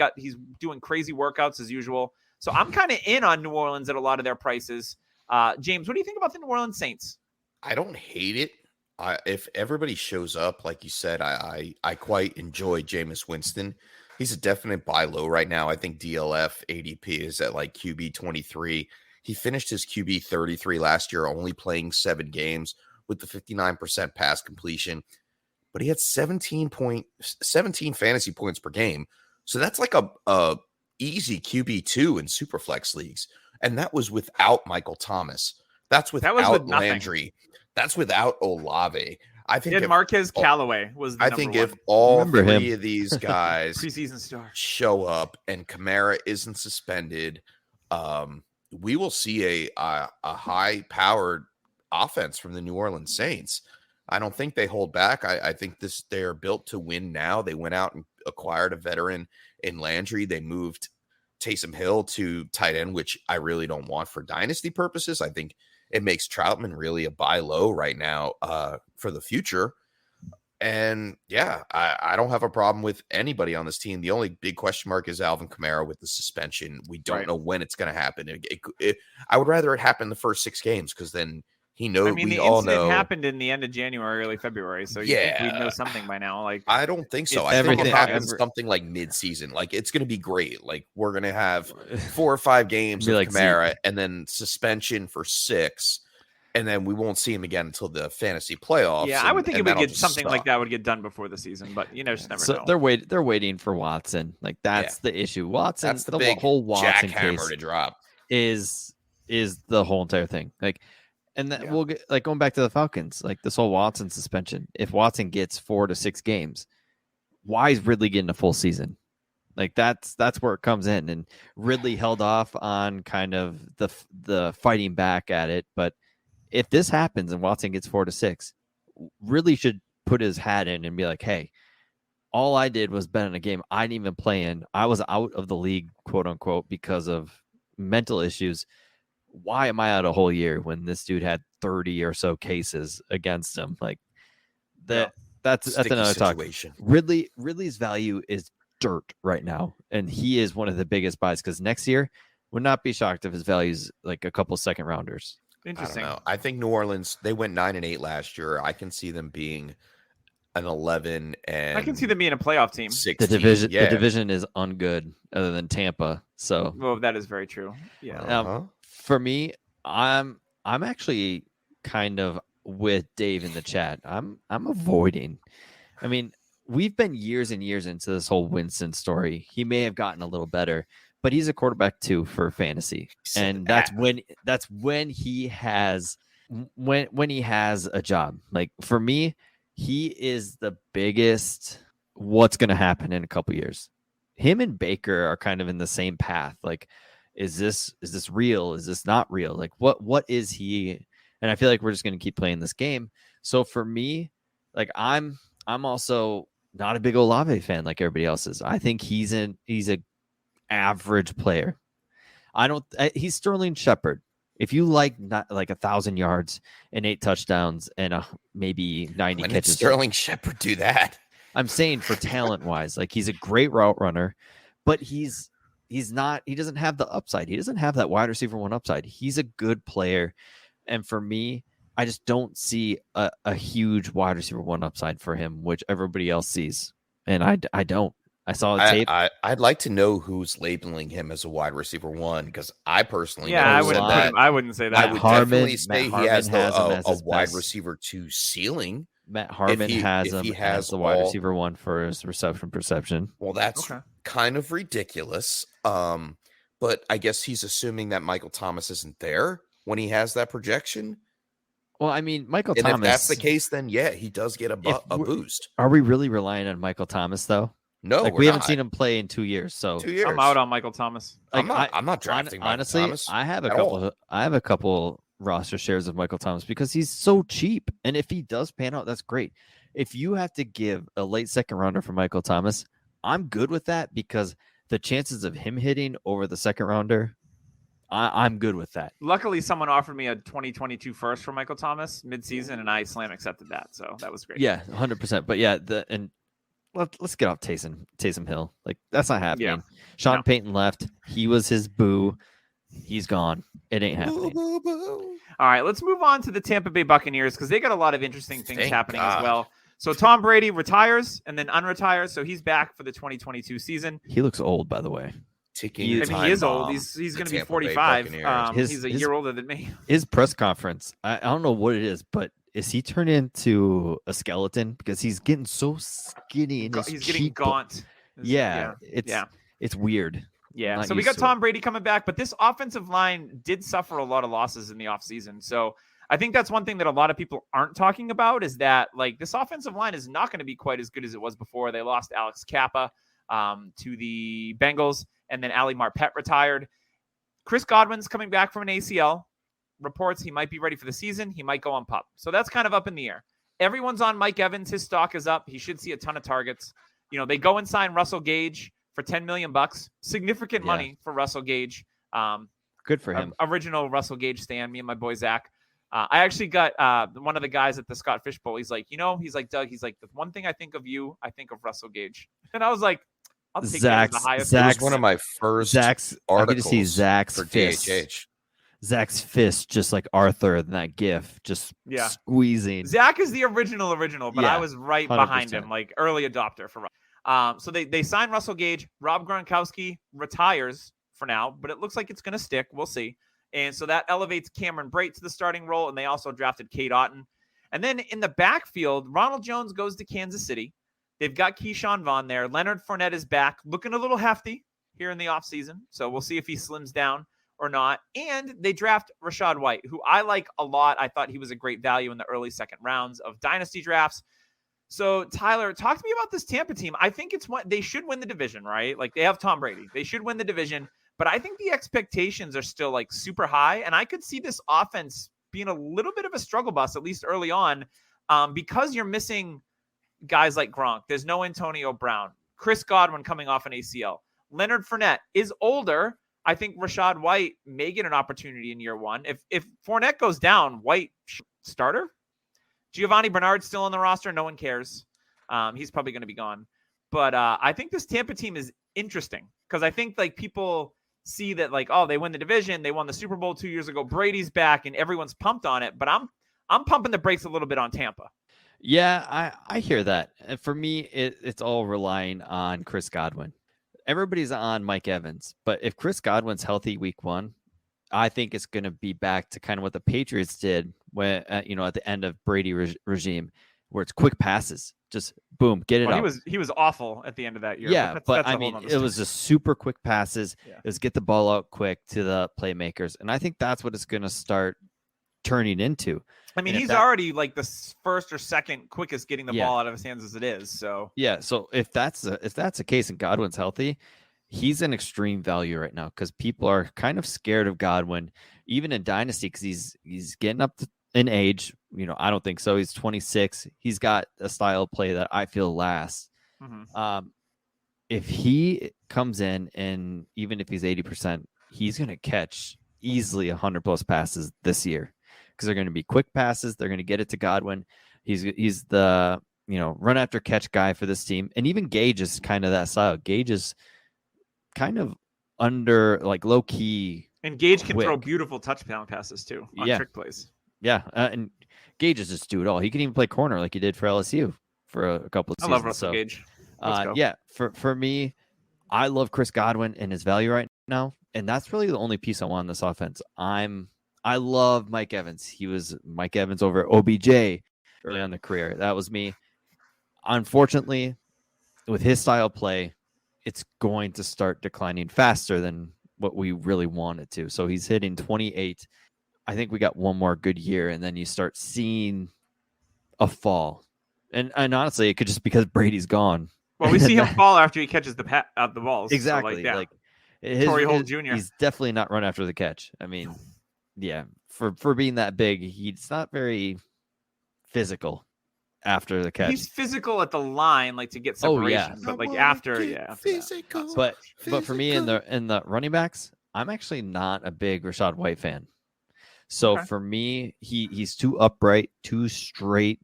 doing crazy workouts as usual. So I'm kind of in on New Orleans at a lot of their prices. James, what do you think about the New Orleans Saints? I don't hate it. If everybody shows up, like you said, I quite enjoy Jameis Winston. He's a definite buy low right now. I think DLF ADP is at like QB 23. He finished his QB 33 last year, only playing 7 games with the 59% pass completion. But he had 17 fantasy points per game. So that's like a easy QB2 in Superflex leagues. And that was without Michael Thomas. That's without Landry. That's without Olave. I think Marquez Callaway was the number one. If all three of these guys preseason star show up and Kamara isn't suspended, we will see a high-powered offense from the New Orleans Saints. I don't think they hold back. I think they're built to win now. They went out and acquired a veteran in Landry. They moved Taysom Hill to tight end, which I really don't want for dynasty purposes. I think it makes Troutman really a buy low right now for the future. And yeah, I don't have a problem with anybody on this team. The only big question mark is Alvin Kamara with the suspension. We don't know when it's going to happen. I would rather it happen the first 6 games because then he knows. I mean, the incident happened in the end of January, early February, so you think we'd know something by now. Like, I don't think so. I think it happens something like mid-season. Like, it's going to be great. Like, we're going to have 4 or 5 games of Kamara, and then suspension for 6, and then we won't see him again until the fantasy playoffs. Yeah, I would think it would get something like that would get done before the season, but just never know. They're waiting for Watson. Like, that's the issue. Watson, that's the big whole Watson jackhammer case to drop. Is the whole entire thing. Like. And that we'll get, like, going back to the Falcons, like this whole Watson suspension. If Watson gets 4 to 6 games, why is Ridley getting a full season? Like that's where it comes in. And Ridley held off on kind of the fighting back at it. But if this happens and Watson gets 4 to 6, Ridley should put his hat in and be like, hey, all I did was bet on a game I didn't even play in. I was out of the league, quote unquote, because of mental issues. Why am I out a whole year when this dude had 30 or so cases against him? Like that's another situation. Ridley's value is dirt right now, and he is one of the biggest buys because next year would not be shocked if his value is like a couple second rounders. Interesting. I don't know. I think New Orleans, they went 9-8 last year. I can see them being an 11 and I can see them being a playoff team. 16. The division is ungood other than Tampa. So that is very true. Yeah. For me, I'm actually kind of with Dave in the chat. I'm avoiding. I mean, we've been years and years into this whole Winston story. He may have gotten a little better, but he's a quarterback too for fantasy, and that's when he has a job. Like for me, he is the biggest. What's going to happen in a couple years? Him and Baker are kind of in the same path. Like, is this real? Is this not real? Like what is he? And I feel like we're just going to keep playing this game. So for me, like I'm also not a big Olave fan like everybody else is. I think he's a average player. He's Sterling Shepard. If you like not like 1,000 yards and 8 touchdowns and maybe 90 when catches, did Sterling Shepard do that? I'm saying for talent wise, like he's a great route runner, but he doesn't have the upside. He doesn't have that wide receiver 1 upside. He's a good player. And for me, I just don't see a huge wide receiver 1 upside for him, which everybody else sees. And I don't. I saw the tape. I'd like to know who's labeling him as a wide receiver 1, because I personally I wouldn't say that. I would definitely say he has a wide best. receiver 2 ceiling. Matt Harmon has him as the wide receiver 1 for his reception perception. Well, that's kind of ridiculous. But I guess he's assuming that Michael Thomas isn't there when he has that projection. Well, I mean, Michael and Thomas. If that's the case, then yeah, he does get a boost. Are we really relying on Michael Thomas though? No, like we haven't seen him play in 2 years. So 2 years. I'm out on Michael Thomas. Like, I'm not drafting Michael honestly, Thomas. I have a couple roster shares of Michael Thomas because he's so cheap. And if he does pan out, that's great. If you have to give a late second rounder for Michael Thomas, I'm good with that because the chances of him hitting over the second rounder, I'm good with that. Luckily, someone offered me a 2022 first for Michael Thomas midseason, and I slam accepted that. So that was great. Yeah, 100%. But yeah, let's get off Taysom Hill. Like that's not happening. Yeah. Sean Payton left. He was his boo. He's gone. It ain't happening. Boo, boo, boo. All right, let's move on to the Tampa Bay Buccaneers because they got a lot of interesting things happening God. as well. So Tom Brady retires and then unretires, so he's back for the 2022 season. He looks old, by the way. He is old. He's going to be 45. He's a year older than me. His press conference, I don't know what it is, but is he turned into a skeleton because he's getting so skinny and he's getting gaunt. It's weird. Yeah, so we got Tom Brady coming back, but this offensive line did suffer a lot of losses in the offseason. So I think that's one thing that a lot of people aren't talking about is that like this offensive line is not going to be quite as good as it was before. They lost Alex Kappa to the Bengals, and then Ali Marpet retired. Chris Godwin's coming back from an ACL. Reports he might be ready for the season. He might go on PUP. So that's kind of up in the air. Everyone's on Mike Evans. His stock is up. He should see a ton of targets. You know, they go and sign Russell Gage for $10 million. Significant money for Russell Gage. Good for him. Original Russell Gage stan, me and my boy Zach. I actually got one of the guys at the Scott Fish Bowl. He's like, Doug, the one thing I think of you, I think of Russell Gage. And I was like, I'll take that as the highest. It was one of my first articles. I get to see Zach's for fist. DHH. Zach's fist, just like Arthur in that GIF, just squeezing. Zach is the original, but I was right 100%. behind him, like early adopter for. So they signed Russell Gage. Rob Gronkowski retires for now, but it looks like it's going to stick. We'll see. And so that elevates Cameron Brate to the starting role, and they also drafted Cade Otton. And then in the backfield, Ronald Jones goes to Kansas City. They've got Keyshawn Vaughn there. Leonard Fournette is back, looking a little hefty here in the offseason. So we'll see if he slims down or not. And they draft Rashad White, who I like a lot. I thought he was a great value in the early second rounds of dynasty drafts. So Tyler, talk to me about this Tampa team. I think they should win the division, right? Like they have Tom Brady. They should win the division. But I think the expectations are still like super high. And I could see this offense being a little bit of a struggle bus, at least early on, because you're missing guys like Gronk. There's no Antonio Brown. Chris Godwin coming off an ACL. Leonard Fournette is older. I think Rashad White may get an opportunity in year one. If Fournette goes down, White starter. Giovanni Bernard's still on the roster. No one cares. He's probably going to be gone. But I think this Tampa team is interesting because I think like people see that like, oh, they win the division. They won the Super Bowl 2 years ago. Brady's back and everyone's pumped on it. But I'm pumping the brakes a little bit on Tampa. Yeah, I hear that. And for me, it's all relying on Chris Godwin. Everybody's on Mike Evans. But if Chris Godwin's healthy week one, I think it's going to be back to kind of what the Patriots did when, at the end of Brady regime, where it's quick passes. Just boom, get it out. He was awful at the end of that year. Yeah, but I mean, it was just super quick passes. Yeah. It was get the ball out quick to the playmakers. And I think that's what it's going to start turning into. I mean, he's already like the first or second quickest getting the ball out of his hands as it is. So yeah, so if that's the case and Godwin's healthy, he's an extreme value right now because people are kind of scared of Godwin, even in Dynasty, because he's getting up in age. I don't think so. He's 26. He's got a style of play that I feel lasts. Mm-hmm. If he comes in and even if he's 80%, he's going to catch easily 100+ passes this year because they're going to be quick passes. They're going to get it to Godwin. He's the run after catch guy for this team. And even Gage is kind of that style. Gage is kind of under low key. And Gage can throw beautiful touchdown passes too on trick plays. Yeah. And Gage is just do it all. He can even play corner like he did for LSU for a couple of seasons. I love Russell Gage. Yeah, for me, I love Chris Godwin and his value right now, and that's really the only piece I want in this offense. I love Mike Evans. He was Mike Evans over OBJ early on the career. That was me. Unfortunately, with his style of play, it's going to start declining faster than what we really want it to. So he's hitting 28. I think we got one more good year, and then you start seeing a fall. And honestly, it could just because Brady's gone. Well, we see him fall after he catches the balls. Exactly. So Torrey Holt Jr. He's definitely not run after the catch. I mean, yeah, for being that big, he's not very physical after the catch. He's physical at the line, to get separation. Oh, yeah. But after, physical. But for me in the running backs, I'm actually not a big Rashad White fan. So for me, he's too upright, too straight.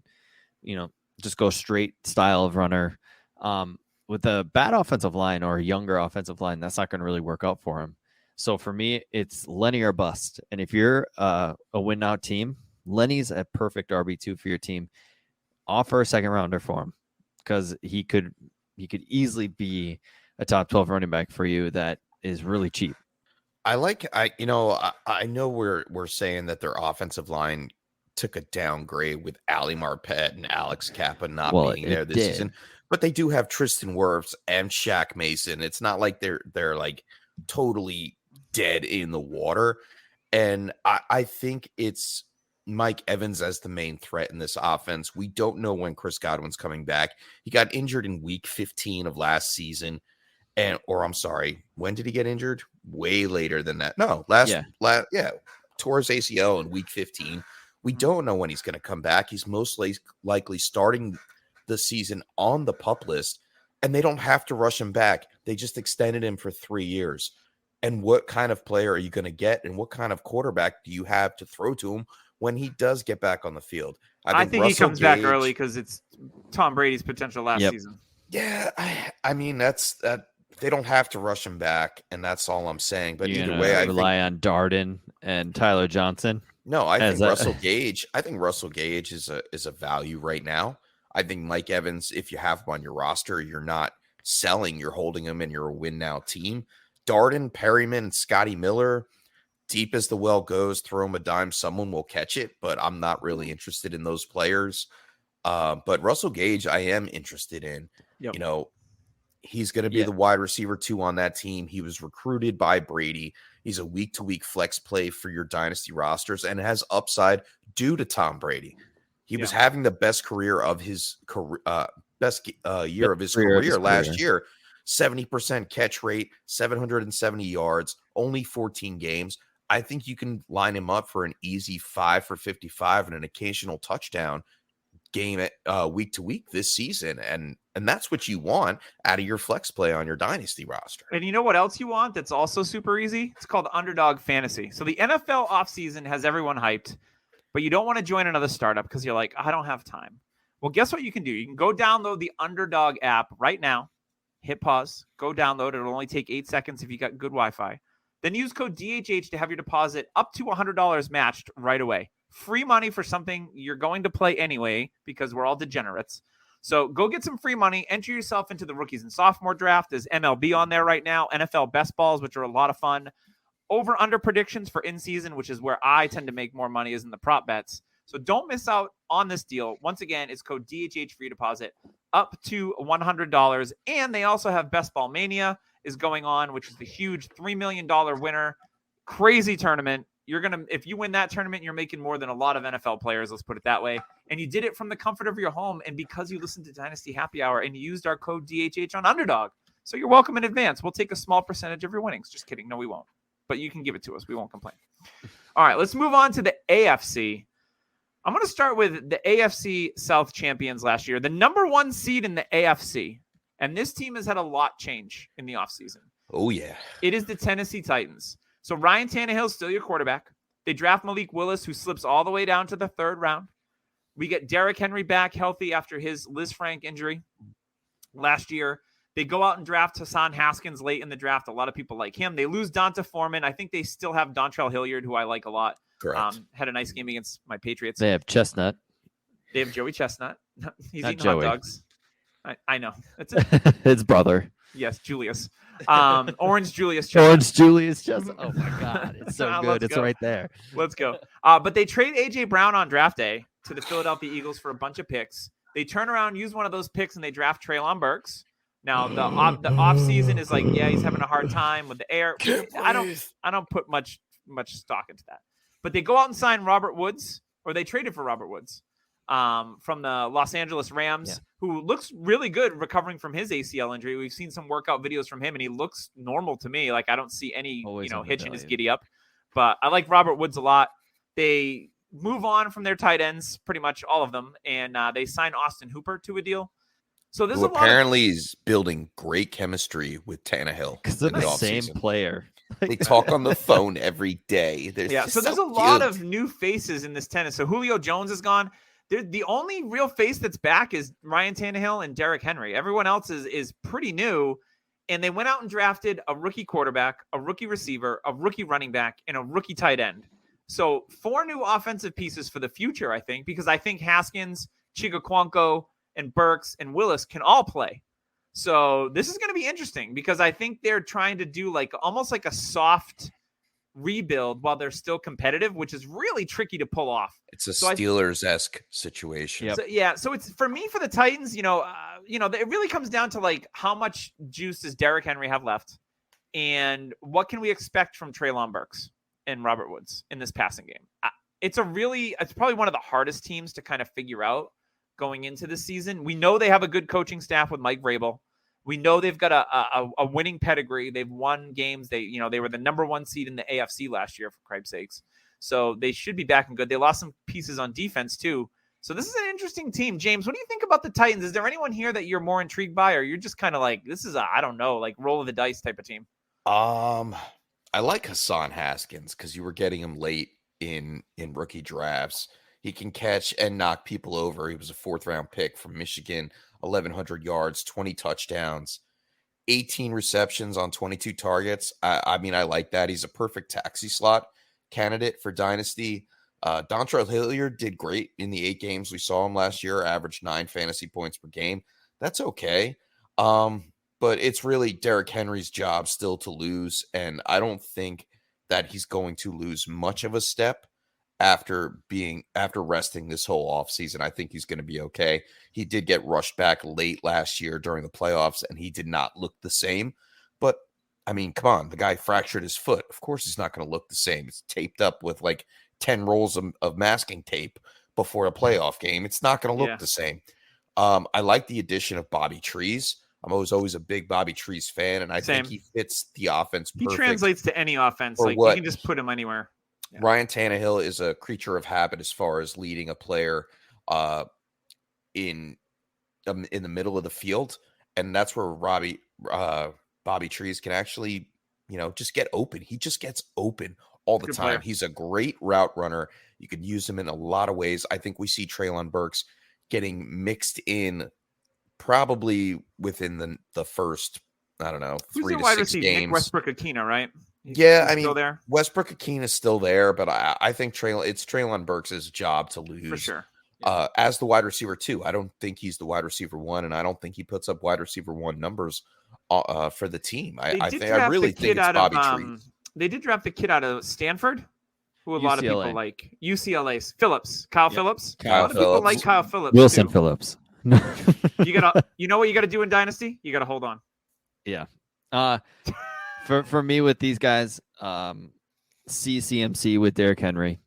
Just go straight style of runner. With a bad offensive line or a younger offensive line, that's not going to really work out for him. So for me, it's Lenny or bust. And if you're a win now team, Lenny's a perfect RB2 for your team. Offer a second rounder for him because he could easily be a top 12 running back for you that is really cheap. I know we're saying that their offensive line took a downgrade with Ali Marpet and Alex Kappa not being there this season, but they do have Tristan Wirfs and Shaq Mason. It's not like they're totally dead in the water. And I think it's Mike Evans as the main threat in this offense. We don't know when Chris Godwin's coming back. He got injured in week 15 of last season. When did he get injured? Way later than that. No, tore his ACL in week 15. We don't know when he's going to come back. He's most likely starting the season on the PUP list, and they don't have to rush him back. They just extended him for 3 years. And what kind of player are you going to get, and what kind of quarterback do you have to throw to him when he does get back on the field? I think he comes back early because it's Tom Brady's potential last season. Yeah, I mean, that's that. They don't have to rush him back, and that's all I'm saying. But either way, I rely on Darden and Tyler Johnson. No, I think Russell Gage. I think Russell Gage is a value right now. I think Mike Evans, if you have him on your roster, you're not selling. You're holding him, and you're a win now team. Darden, Perryman, Scotty Miller, deep as the well goes, throw him a dime, someone will catch it. But I'm not really interested in those players. But Russell Gage, I am interested in. Yep. He's going to be the wide receiver 2 on that team. He was recruited by Brady. He's a week-to-week flex play for your dynasty rosters and has upside due to Tom Brady. He was having the best career of his career, year of his career last year. 70% catch rate, 770 yards, only 14 games. I think you can line him up for an easy 5 for 55 and an occasional touchdown game week to week this season. And that's what you want out of your flex play on your dynasty roster. And you know what else you want that's also super easy? It's called Underdog Fantasy. So the NFL offseason has everyone hyped, but you don't want to join another startup because you're like, I don't have time. Well, guess what you can do? You can go download the Underdog app right now, hit pause, go download it. It'll only take 8 seconds if you got good Wi-Fi. Then use code DHH to have your deposit up to $100 matched right away. Free money for something you're going to play anyway because we're all degenerates. So go get some free money, enter yourself into the rookies and sophomore draft. There's MLB on there right now, NFL best balls, which are a lot of fun. Over-under predictions for in-season, which is where I tend to make more money, is in the prop bets. So don't miss out on this deal. Once again, it's code DHH for your deposit up to $100. And they also have Best Ball Mania is going on, which is the huge $3 million winner. Crazy tournament. If you win that tournament, you're making more than a lot of NFL players, let's put it that way. And you did it from the comfort of your home. And because you listened to Dynasty Happy Hour and you used our code DHH on Underdog. So you're welcome in advance. We'll take a small percentage of your winnings. Just kidding. No, we won't. But you can give it to us. We won't complain. All right, let's move on to the AFC. I'm going to start with the AFC South Champions last year, the number 1 seed in the AFC. And this team has had a lot change in the offseason. Oh, yeah. It is the Tennessee Titans. So Ryan Tannehill is still your quarterback. They draft Malik Willis, who slips all the way down to the 3rd round. We get Derrick Henry back healthy after his Liz Frank injury last year. They go out and draft Hassan Haskins late in the draft. A lot of people like him. They lose Donta Foreman. I think they still have Dontrell Hilliard, who I like a lot. Correct. Had a nice game against my Patriots. They have Chestnut. They have Joey Chestnut. He's Not eating Joey. hot dogs. I know. That's His brother. Yes, Julius. Orange Julius Chestnut. Orange Julius Chestnut. Oh, my God. It's so good. Let's It's go. right there. Let's go. But they trade A.J. Brown on draft day to the Philadelphia Eagles for a bunch of picks. They turn around, use one of those picks, and they draft Treylon Burks. Now the off season is like, yeah, he's having a hard time with the air. I don't put much stock into that. But they go out and sign Robert Woods, or they traded for Robert Woods from the Los Angeles Rams, who looks really good recovering from his ACL injury. We've seen some workout videos from him, and he looks normal to me. Like I don't see any hitch in his giddy up. But I like Robert Woods a lot. They move on from their tight ends, pretty much all of them, and they sign Austin Hooper to a deal. So this is apparently is building great chemistry with Tannehill because they're the same player. They talk on the phone every day. So there's a lot of new faces in this tennis. So Julio Jones is gone. The only real face that's back is Ryan Tannehill and Derrick Henry. Everyone else is pretty new, and they went out and drafted a rookie quarterback, a rookie receiver, a rookie running back, and a rookie tight end. So 4 new offensive pieces for the future, I think, because I think Haskins, Chigaquanko, and Burks and Willis can all play. So this is going to be interesting because I think they're trying to do almost like a soft rebuild while they're still competitive, which is really tricky to pull off. It's a Steelers-esque situation. Yep. So it's for me, for the Titans, it really comes down to how much juice does Derrick Henry have left and what can we expect from Treylon Burks and Robert Woods in this passing game? It's probably one of the hardest teams to kind of figure out going into the season. We know they have a good coaching staff with Mike Vrabel. We know they've got a winning pedigree. They've won games. They were the number 1 seed in the AFC last year, for Christ's sakes. So they should be back and good. They lost some pieces on defense too. So this is an interesting team. James, what do you think about the Titans? Is there anyone here that you're more intrigued by, or you're just kind of like, this is roll of the dice type of team? I like Hassan Haskins because you were getting him late in rookie drafts. He can catch and knock people over. He was a 4th round pick from Michigan, 1,100 yards, 20 touchdowns, 18 receptions on 22 targets. I like that. He's a perfect taxi slot candidate for Dynasty. Dontrell Hilliard did great in the 8 games we saw him last year, averaged 9 fantasy points per game. That's okay. But it's really Derrick Henry's job still to lose, and I don't think that he's going to lose much of a step after resting this whole offseason. I think he's going to be okay. He did get rushed back late last year during the playoffs, and he did not look the same. But, come on. The guy fractured his foot. Of course he's not going to look the same. It's taped up with 10 rolls of masking tape before a playoff game. It's not going to look the same. I like the addition of Bobby Trees. I was always a big Bobby Trees fan, and I think he fits the offense perfect. He translates to any offense. You can just put him anywhere. Yeah. Ryan Tannehill is a creature of habit as far as leading a player in the middle of the field, and that's where Bobby Trees can actually, just get open. He just gets open all the time. Player. He's a great route runner. You could use him in a lot of ways. I think we see Treylon Burks getting mixed in probably within the first, 3 to 6 games. Nick Westbrook-Akina, right? He's still there. Westbrook-Akina is still there, but I think it's Treylon Burks' job to lose. For sure. As the wide receiver 2. I don't think he's the wide receiver 1, and I don't think he puts up wide receiver 1 numbers for the team. I really think it's Bobby Trees. They did draft the kid out of Stanford, who a lot of people like. UCLA's Phillips. Kyle Phillips. A lot of people like Kyle Phillips. Wilson Phillips. You know what you got to do in Dynasty? You got to hold on. Yeah. For me with these guys, CMC with Derrick Henry.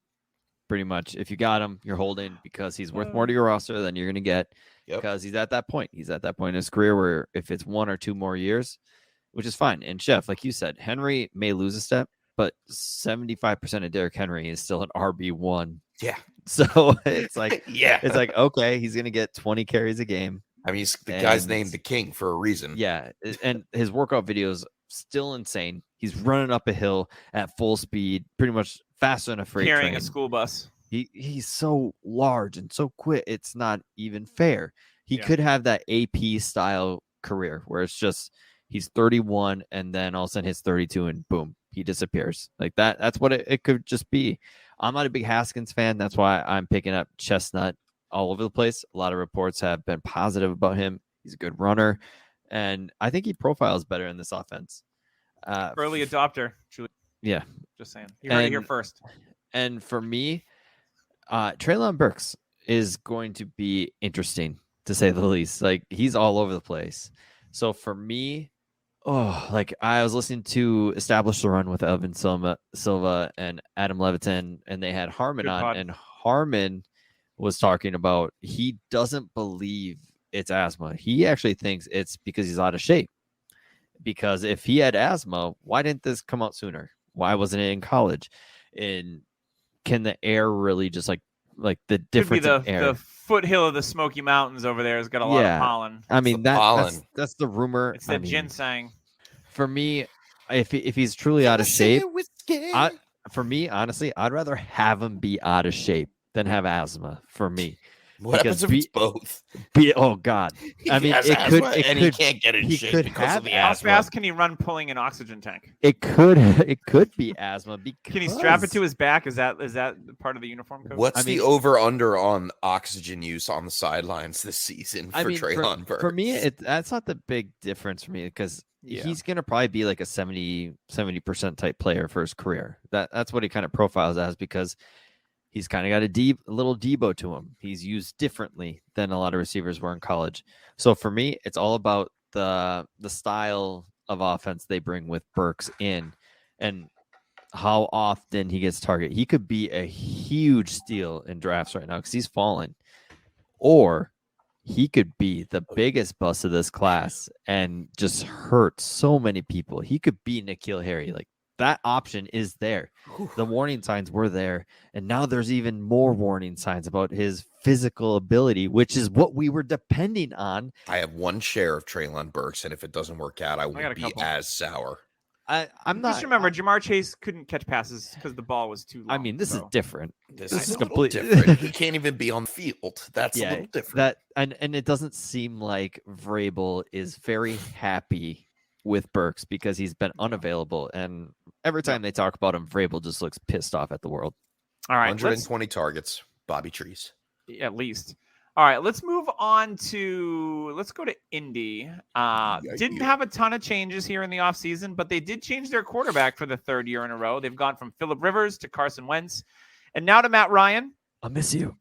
pretty much. If you got him, you're holding because he's worth more to your roster than you're going to get because he's at that point. He's at that point in his career where if it's 1 or 2 more years, which is fine. And Chef, like you said, Henry may lose a step, but 75% of Derrick Henry is still an RB1. Yeah. So it's like, it's like, okay, he's going to get 20 carries a game. I mean, the guy's named the king for a reason. Yeah. And his workout videos still insane. He's running up a hill at full speed, pretty much faster than a freight carrying train. a school bus. He's so large and so quick. It's not even fair. He could have that AP style career where it's just he's 31 and then all of a sudden hits 32 and boom, he disappears. Like that. That's what it could just be. I'm not a big Haskins fan. That's why I'm picking up Chestnut all over the place. A lot of reports have been positive about him. He's a good runner. And I think he profiles better in this offense. Early adopter. Yeah. Just saying. You heard it here first. And for me, Treylon Burks is going to be interesting, to say the least. Like, he's all over the place. So for me, like I was listening to Establish the Run with Alvin Silva and Adam Levitin, and they had Harmon on, and Harmon was talking about he doesn't believe it's asthma. He actually thinks it's because he's out of shape. Because if he had asthma, why didn't this come out sooner? Why wasn't it in college? And can the air really just like the difference in air? The foothill of the Smoky Mountains over there has got a lot of pollen. I mean, that's the rumor. It's the ginseng. For me, if he's truly out of shape, for me, honestly, I'd rather have him be out of shape than have asthma. For me, what happens if it's both? Oh God! I mean, he can't get in shape because of the asthma. How fast can he run pulling an oxygen tank? It could be asthma. Because can he strap it to his back? Is that part of the uniform code? What's the over/under on oxygen use on the sidelines this season for Treylon Burks? For me, that's not the big difference for me because he's gonna probably be like a 70% type player for his career. That's what he kind of profiles as because he's kind of got a little Debo to him. He's used differently than a lot of receivers were in college. So for me, it's all about the style of offense they bring with Burks in and how often he gets targeted. He could be a huge steal in drafts right now because he's fallen. Or he could be the biggest bust of this class and just hurt so many people. He could be N'Keal Harry. Like, that option is there. The warning signs were there. And now there's even more warning signs about his physical ability, which is what we were depending on. I have one share of Treylon Burks, and if it doesn't work out, I won't be as sour. I'm not. Just remember, Jamar Chase couldn't catch passes because the ball was too long. I mean, this is different. This is completely different. He can't even be on the field. That's a little different. And it doesn't seem like Vrabel is very happy with Burks because he's been unavailable, and every time they talk about him, Vrabel just looks pissed off at the world. All right, 120 targets, Bobby Trees, at least. All right, let's move on let's go to Indy. Didn't have a ton of changes here in the offseason, but they did change their quarterback for the 3rd year in a row. They've gone from Phillip Rivers to Carson Wentz, and now to Matt Ryan. I'll miss you.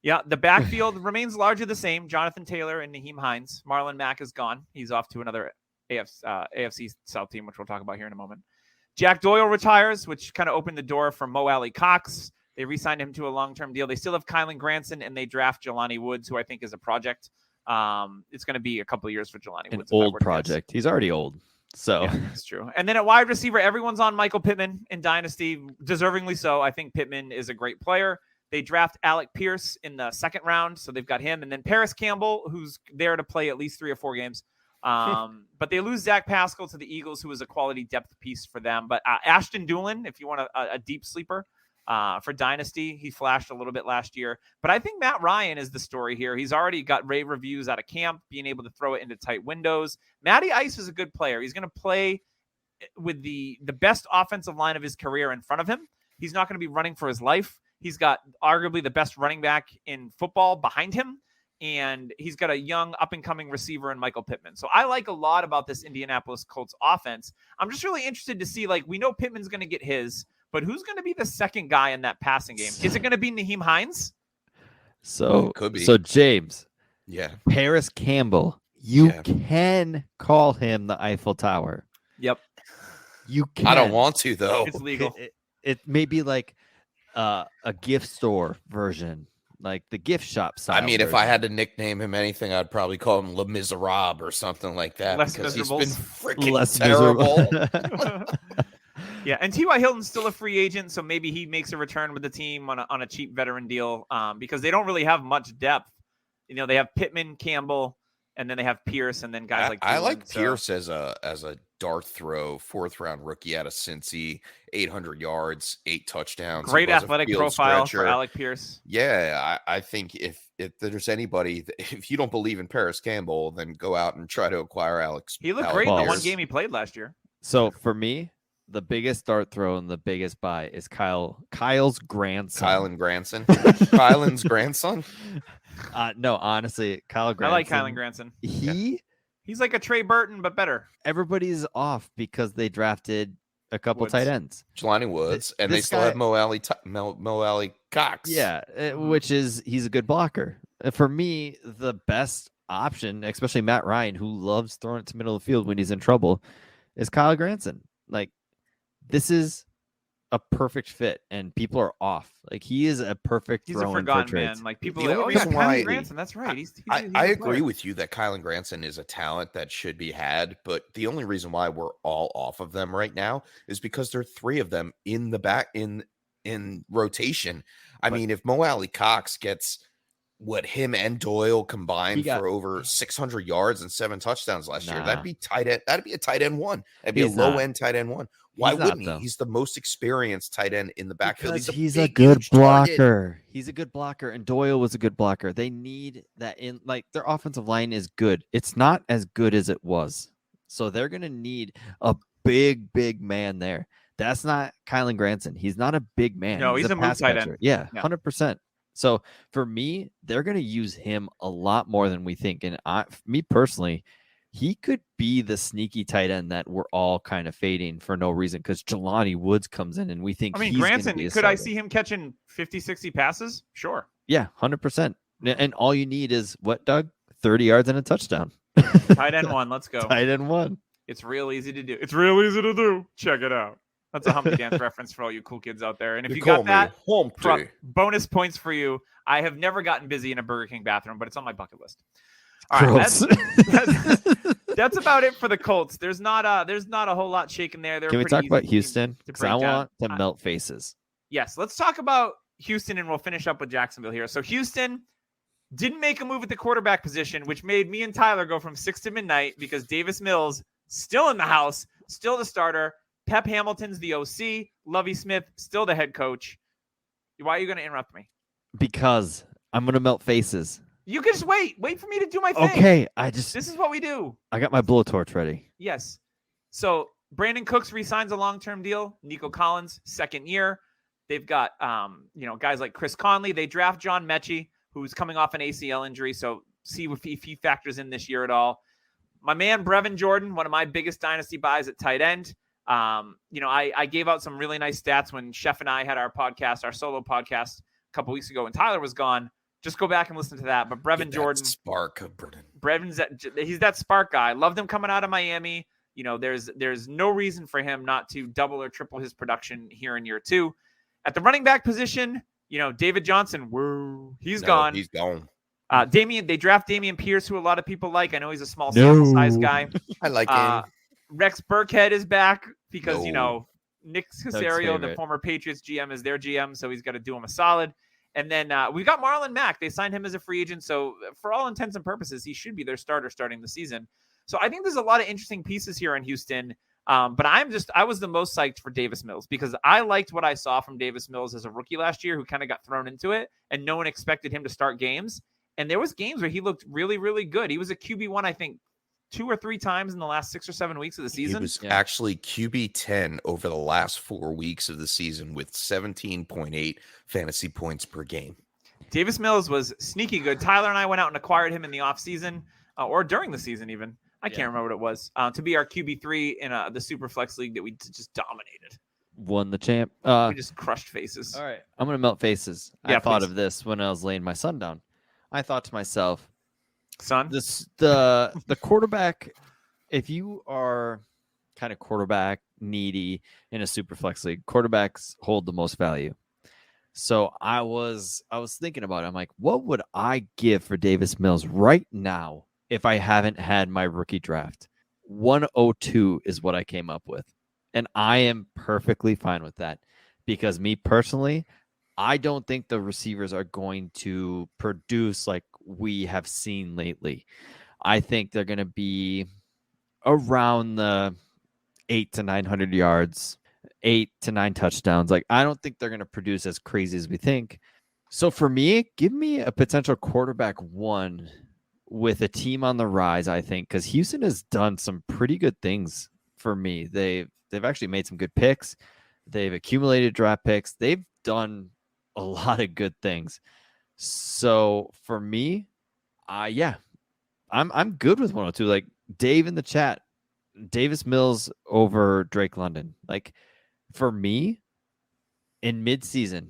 Yeah, the backfield remains largely the same. Jonathan Taylor and Nyheim Hines. Marlon Mack is gone. He's off to another AFC South team, which we'll talk about here in a moment. Jack Doyle retires, which kind of opened the door for Mo Alley Cox. They re-signed him to a long-term deal. They still have Kylan Granson, and they draft Jelani Woods, who I think is a project. It's going to be a couple of years for Jelani Woods. An old project. He's already old. So yeah, that's true. And then at wide receiver, everyone's on Michael Pittman in Dynasty, deservingly so. I think Pittman is a great player. They draft Alec Pierce in the 2nd round, so they've got him. And then Paris Campbell, who's there to play at least 3 or 4 games. But they lose Zach Pascal to the Eagles, who is a quality depth piece for them. But Ashton Doolin, if you want a deep sleeper for Dynasty, he flashed a little bit last year. But I think Matt Ryan is the story here. He's already got rave reviews out of camp, being able to throw it into tight windows. Matty Ice is a good player. He's going to play with the best offensive line of his career in front of him. He's not going to be running for his life. He's got arguably the best running back in football behind him. And he's got a young up-and-coming receiver in Michael Pittman. So I like a lot about this Indianapolis Colts offense. I'm just really interested to see, we know Pittman's going to get his, but who's going to be the second guy in that passing game? Is it going to be Nyheim Hines? So, could be. So James. Yeah. Paris Campbell. You can call him the Eiffel Tower. Yep. You can. I don't want to, though. It's legal. It may be like a gift store version, like the gift shop style. I mean, version. if I had to nickname him anything, I'd probably call him Le Miserable or something like that, Less because Miserables. he's been freaking Less terrible. Yeah, and T.Y. Hilton's still a free agent, so maybe he makes a return with the team on a cheap veteran deal, because they don't really have much depth. You know, they have Pittman, Campbell, and then they have Pierce, and then guys like I Thielen, like so. Pierce as a dart throw, 4th-round rookie out of Cincy, 800 yards, 8 touchdowns. Great He was a athletic field profile stretcher. for Alec Pierce. Yeah, I think if there's anybody, if you don't believe in Paris Campbell, then go out and try to acquire Alex. He looked Alec great in the one Pierce. game he played last year. So for me, the biggest dart throw and the biggest buy is Kyle's grandson. Kylan's grandson. No, honestly, Kyle Granson. I like Kylan Granson. He's like a Trey Burton, but better. Everybody's off because they drafted a couple Woods. tight ends. Jelani Woods, and they This still guy- have Mo Alley Cox. Yeah, which is he's a good blocker. For me, the best option, especially Matt Ryan, who loves throwing it to middle of the field when he's in trouble, is Kyle Granson. Like, this is a perfect fit, and people are off. Like, he is a perfect He's a throw-in for forgotten trades. man. Like people, The are like, only oh yeah, reason why- Kylan Granson. That's right. He's I a agree player. with you that Kylan Granson is a talent that should be had, but the only reason why we're all off of them right now is because there are 3 of them in the back in rotation. I mean, if Mo Alley Cox gets what him and Doyle combined for over 600 yards and 7 touchdowns last year, that'd be tight end. That'd be a tight end 1. That'd be a low end tight end 1. Why wouldn't he? He's the most experienced tight end in the backfield. Because He's a big, good huge target. blocker. He's a good blocker, and Doyle was a good blocker. They need that in, like, their offensive line is good. It's not as good as it was. So they're going to need a big man there. That's not Kylan Granson. He's not a big man. No, he's a move pass tight catcher. end. Yeah, Yeah. 100%. So for me, they're going to use him a lot more than we think. And me personally, he could be the sneaky tight end that we're all kind of fading for no reason, because Jelani Woods comes in and we think he's Granson, be a could I starter. see him catching 50, 60 passes? Sure. Yeah, 100%. And all you need is what, Doug? 30 yards and a touchdown. Tight end 1. Let's go. Tight end 1. It's real easy to do. It's real easy to do. Check it out. That's a Humpty Dance reference for all you cool kids out there. And if you got that, bonus points for you. I have never gotten busy in a Burger King bathroom, but it's on my bucket list. All right, that's about it for the Colts. There's not a whole lot shaking there. Can we talk about Houston? Because I want to melt faces. Yes, let's talk about Houston, and we'll finish up with Jacksonville here. So Houston didn't make a move at the quarterback position, which made me and Tyler go from 6 to midnight because Davis Mills still in the house, still the starter. Pep Hamilton's the OC. Lovie Smith still the head coach. Why are you going to interrupt me? Because I'm going to melt faces. You can just wait. Wait for me to do my thing. Okay, This is what we do. I got my blowtorch ready. Yes. So Brandon Cooks re-signs a long-term deal. Nico Collins, 2nd year. They've got guys like Chris Conley. They draft John Mechie, who's coming off an ACL injury. So see if he factors in this year at all. My man Brevin Jordan, one of my biggest dynasty buys at tight end. I gave out some really nice stats when Chef and I had our solo podcast a couple weeks ago when Tyler was gone. Just go back and listen to that. But Brevin Jordan, he's that spark guy. Loved him coming out of Miami. There's no reason for him not to double or triple his production here in year 2. At the running back position, David Johnson, he's gone. He's gone. They draft Damian Pierce, who a lot of people like. I know he's a small sample size guy. I like him. Rex Burkhead is back because, Nick Caserio, the favorite. former Patriots GM, is their GM, so he's got to do him a solid. And then we've got Marlon Mack. They signed him as a free agent, so for all intents and purposes, he should be their starter starting the season. So I think there's a lot of interesting pieces here in Houston. But I was the most psyched for Davis Mills because I liked what I saw from Davis Mills as a rookie last year, who kind of got thrown into it, and no one expected him to start games. And there was games where he looked really, really good. He was a QB1, I think, 2 or 3 times in the last 6 or 7 weeks of the season. He was actually QB10 over the last 4 weeks of the season with 17.8 fantasy points per game. Davis Mills was sneaky good. Tyler and I went out and acquired him in the offseason or during the season even. I can't remember what it was. To be our QB3 in the Superflex League that we just dominated. Won the champ. We just crushed faces. All right. I'm going to melt faces. Yeah, I thought please. of this when I was laying my son down. I thought to myself, son, the quarterback, if you are kind of quarterback needy in a super flex league, quarterbacks hold the most value. So I was thinking about it. I'm like, what would I give for Davis Mills right now if I haven't had my rookie draft? 102 is what I came up with. And I am perfectly fine with that because me personally, I don't think the receivers are going to produce like we have seen lately. I think they're going to be around the 800 to 900 yards, 8 to 9 touchdowns. Like, I don't think they're going to produce as crazy as we think. So for me, give me a potential quarterback one with a team on the rise, I think, because Houston has done some pretty good things for me. They've actually made some good picks. They've accumulated draft picks. They've done a lot of good things. So for me, I'm good with 102. Like Dave in the chat, Davis Mills over Drake London. Like for me, in midseason,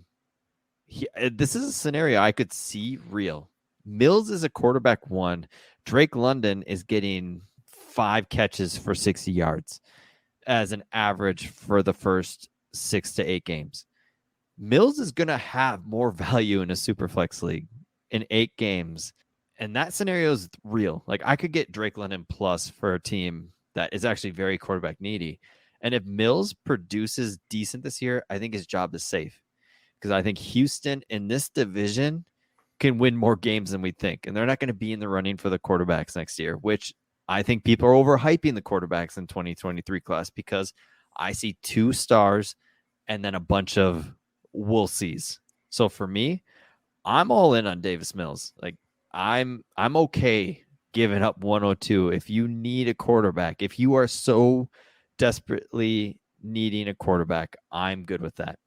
this is a scenario I could see real. Mills is a quarterback one. Drake London is getting 5 catches for 60 yards as an average for the first 6 to 8 games. Mills is going to have more value in a Superflex league in 8 games. And that scenario is real. Like I could get Drake London plus for a team that is actually very quarterback needy. And if Mills produces decent this year, I think his job is safe. Because I think Houston in this division can win more games than we think. And they're not going to be in the running for the quarterbacks next year, which I think people are overhyping the quarterbacks in 2023 class because I see 2 stars and then a bunch of we'll sees. So for me, I'm all in on Davis Mills. Like I'm okay giving up 102 if you need a quarterback. If you are so desperately needing a quarterback, I'm good with that.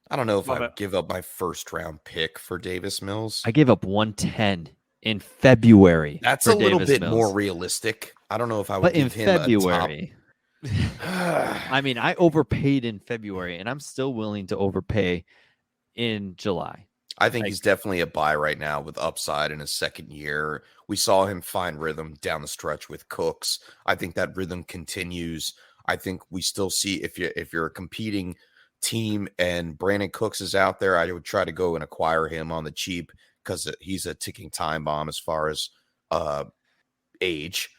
I don't know if I would give up my first round pick for Davis Mills. I gave up 110 in February. That's a little bit more realistic. I don't know if I would give him February. I mean, I overpaid in February, and I'm still willing to overpay in July. I think he's definitely a buy right now with upside in his second year. We saw him find rhythm down the stretch with Cooks. I think that rhythm continues. I think we still see if you're a competing team and Brandon Cooks is out there, I would try to go and acquire him on the cheap because he's a ticking time bomb as far as age.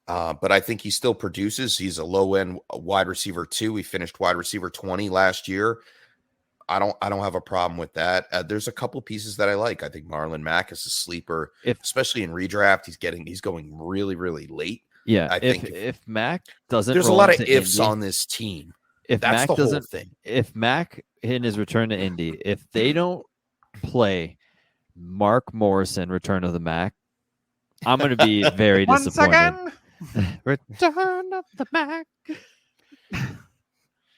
But I think he still produces. He's a low-end wide receiver 2. He finished wide receiver 20 last year. I don't have a problem with that. There's a couple pieces that I like. I think Marlon Mack is a sleeper, especially in redraft. He's going really, really late. Yeah, I think if Mack doesn't, there's a lot of ifs on this team. If Mack doesn't, if Mack in his return to Indy, if they don't play Mark Morrison, Return of the Mack, I'm going to be very disappointed. Return of the Mac.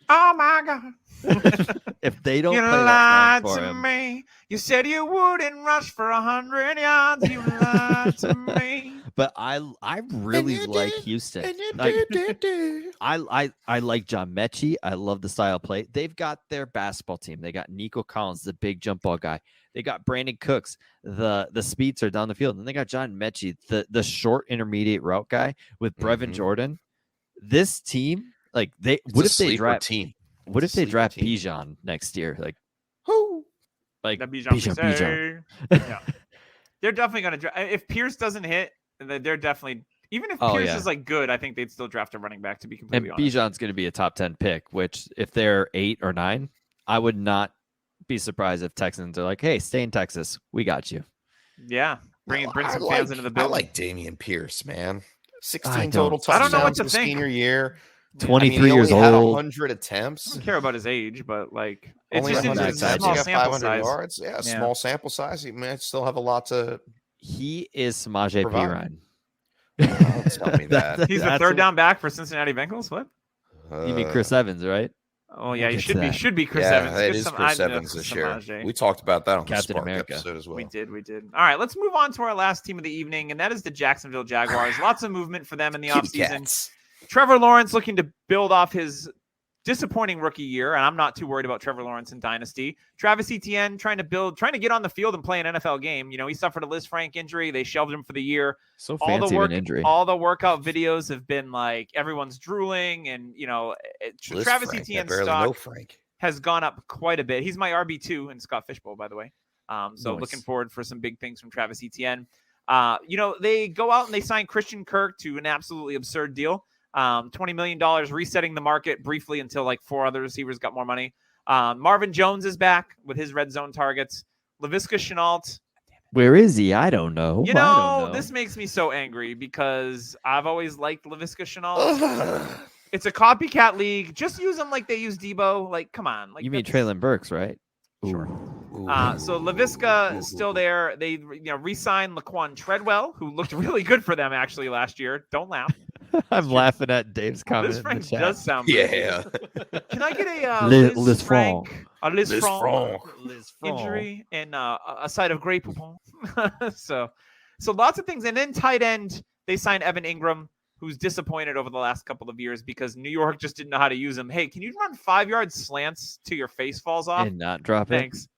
Oh my God. If they don't you play lied that for to him, me. You said you wouldn't rush for 100 yards. You lied to me. But I really like Houston. Like, I like John Mechie. I love the style of play. They've got their basketball team. They got Nico Collins, the big jump ball guy. They got Brandon Cooks, the speeds are down the field. And they got John Mechie, the short intermediate route guy with Brevin Jordan. This team, like what if they draft Bijan next year? Like who? Like Bijan. Yeah. They're definitely going to draft. If Pierce doesn't hit, they're definitely, even if Pierce is like good, I think they'd still draft a running back, to be completely honest. Bijan's going to be a top 10 pick, which if they're 8 or 9, I would not be surprised if Texans are like, hey, stay in Texas. We got you. Yeah. Bring some fans into the building. I like Damian Pierce, man. 16 total touchdowns. I don't know what to think. Senior year. 23 years old. Had 100 attempts. I don't care about his age, but like it's only just a small sample size. Yards. Yeah, small sample size. He might still have a lot to. He is Samaje Perine. Don't tell me that. He's the third down back for Cincinnati Bengals. What? You mean Chris Evans, right? Oh yeah, he should be Chris Evans. It is Chris Evans this year. We talked about that on Captain the Spark America episode as well. We did. All right, let's move on to our last team of the evening, and that is the Jacksonville Jaguars. Lots of movement for them in the offseason. Trevor Lawrence looking to build off his disappointing rookie year, and I'm not too worried about Trevor Lawrence in Dynasty. Travis Etienne trying to get on the field and play an NFL game. You know, he suffered a Liz Frank injury. They shelved him for the year. So fancy of an injury. All the workout videos have been like everyone's drooling, and you know, Travis Etienne's stock. has gone up quite a bit. He's my RB2 in Scott Fishbowl, by the way. So Nice. looking forward for some big things from Travis Etienne. They go out and they sign Christian Kirk to an absolutely absurd deal. $20 million, resetting the market briefly until like 4 other receivers got more money. Marvin Jones is back with his red zone targets. Laviska Shenault. Where is he? I don't know. You know, this makes me so angry because I've always liked Laviska Shenault. It's a copycat league. Just use him like they use Debo. Like, come on. Like, you mean Traylon Burks, right? Sure. So Laviska is still there. They re-signed Laquan Treadwell, who looked really good for them actually last year. Don't laugh. I'm laughing at Dave's comment. This in the French chat. does sound Yeah. Can I get a Liz Frank, a Liz Liz Frank Franck. injury and a side of Grey Poupon? so lots of things. And then tight end, they signed Evan Ingram, who's disappointed over the last couple of years because New York just didn't know how to use him. Hey, can you run 5-yard slants till your face falls off? And not drop Thanks.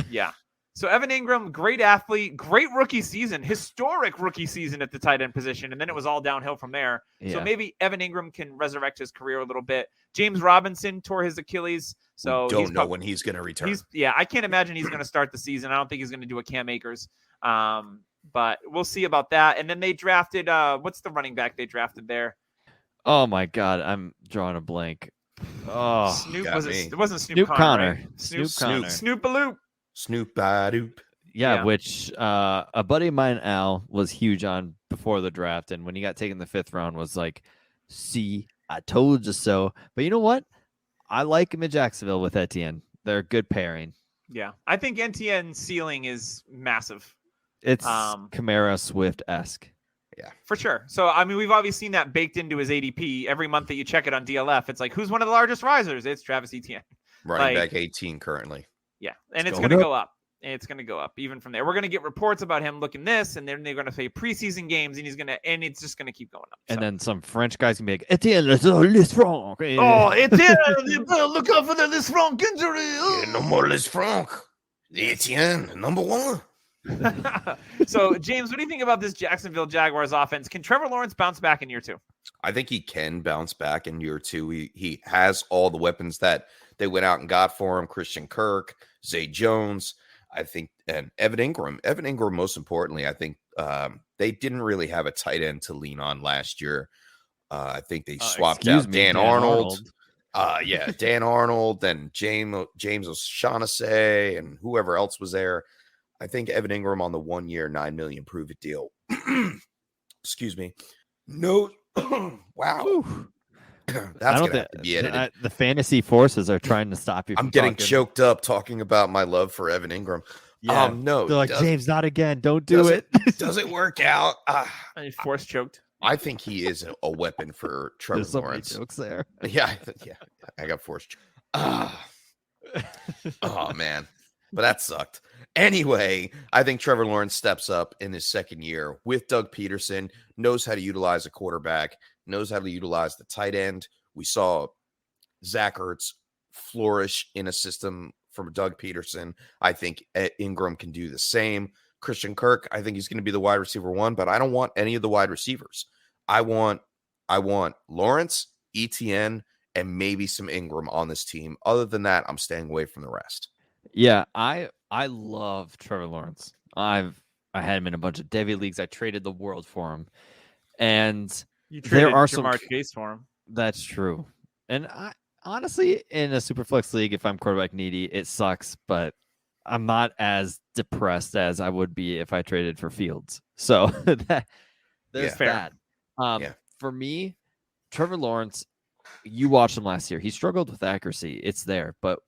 Yeah. So Evan Ingram, great athlete, great rookie season, historic rookie season at the tight end position, and then it was all downhill from there. it. So Yeah. maybe Evan Ingram can resurrect his career a little bit. James Robinson tore his Achilles, so Don't know when he's going to return. I can't imagine he's going to start the season. I don't think he's going to do a Cam Akers, but we'll see about that. And then they drafted what's the running back they drafted there? Oh my God, I'm drawing a blank. Oh, Snoop got was me. it wasn't Snoop Snoop Connor. Connor. Right? Snoop Connor. Snoop-a-loop. Snoop-a-doop. Yeah, Yeah. which a buddy of mine, Al, was huge on before the draft, and when he got taken the 5th round, was like, "See, I told you so." But you know what? I like him in Jacksonville with Etienne. They're a good pairing. Yeah, I think NTN's ceiling is massive. It's Kamara Swift-esque. For sure. So, I mean, we've obviously seen that baked into his ADP. Every month that you check it on DLF, it's like, who's one of the largest risers? It's Travis Etienne. Running Like- back 18 currently. Yeah, and it's going going to up. go up. It's going to go up even from there. We're going to get reports about him looking this, and then they're going to say preseason games, and it's just going to keep going up. And So- then some French guys can be like, Etienne, les francs. Etienne, look out for the Lisfranc injury. Yeah, no more Les Franck. Etienne, number 1. So, James, what do you think about this Jacksonville Jaguars offense? Can Trevor Lawrence bounce back in year 2? I think he can bounce back in year 2. He has all the weapons that they went out and got for him. Christian Kirk, Zay Jones, I think, and Evan Ingram. Evan Ingram, most importantly, I think they didn't really have a tight end to lean on last year. I think they swapped out Dan Arnold. Dan Arnold and James O'Shaughnessy and whoever else was there. I think Evan Ingram on the 1-year, $9 million prove it deal. Excuse me. No. Wow. That's going to have to be edited. The fantasy forces are trying to stop you. I'm from getting talking. choked up talking about my love for Evan Ingram. Yeah. No. They're like, James, not again. Don't do it. Does it work out? Force choked. I think he is a weapon for Trevor There's so many Lawrence. jokes there. Yeah. I got forced. Oh, man. But that sucked. Anyway, I think Trevor Lawrence steps up in his second year with Doug Peterson, knows how to utilize a quarterback, knows how to utilize the tight end. We saw Zach Ertz flourish in a system from Doug Peterson. I think Ingram can do the same. Christian Kirk, I think he's going to be the wide receiver 1, but I don't want any of the wide receivers. I want Lawrence, Etienne, and maybe some Ingram on this team. Other than that, I'm staying away from the rest. Yeah, I love Trevor Lawrence. I had him in a bunch of Devy leagues. I traded the world for him, and You there traded are Jamar some. Chase for him. That's true. And I honestly, in a super flex league, if I'm quarterback needy, it sucks, but I'm not as depressed as I would be if I traded for Fields. So there's fair. that. For me, Trevor Lawrence, you watched him last year. He struggled with accuracy. It's there, but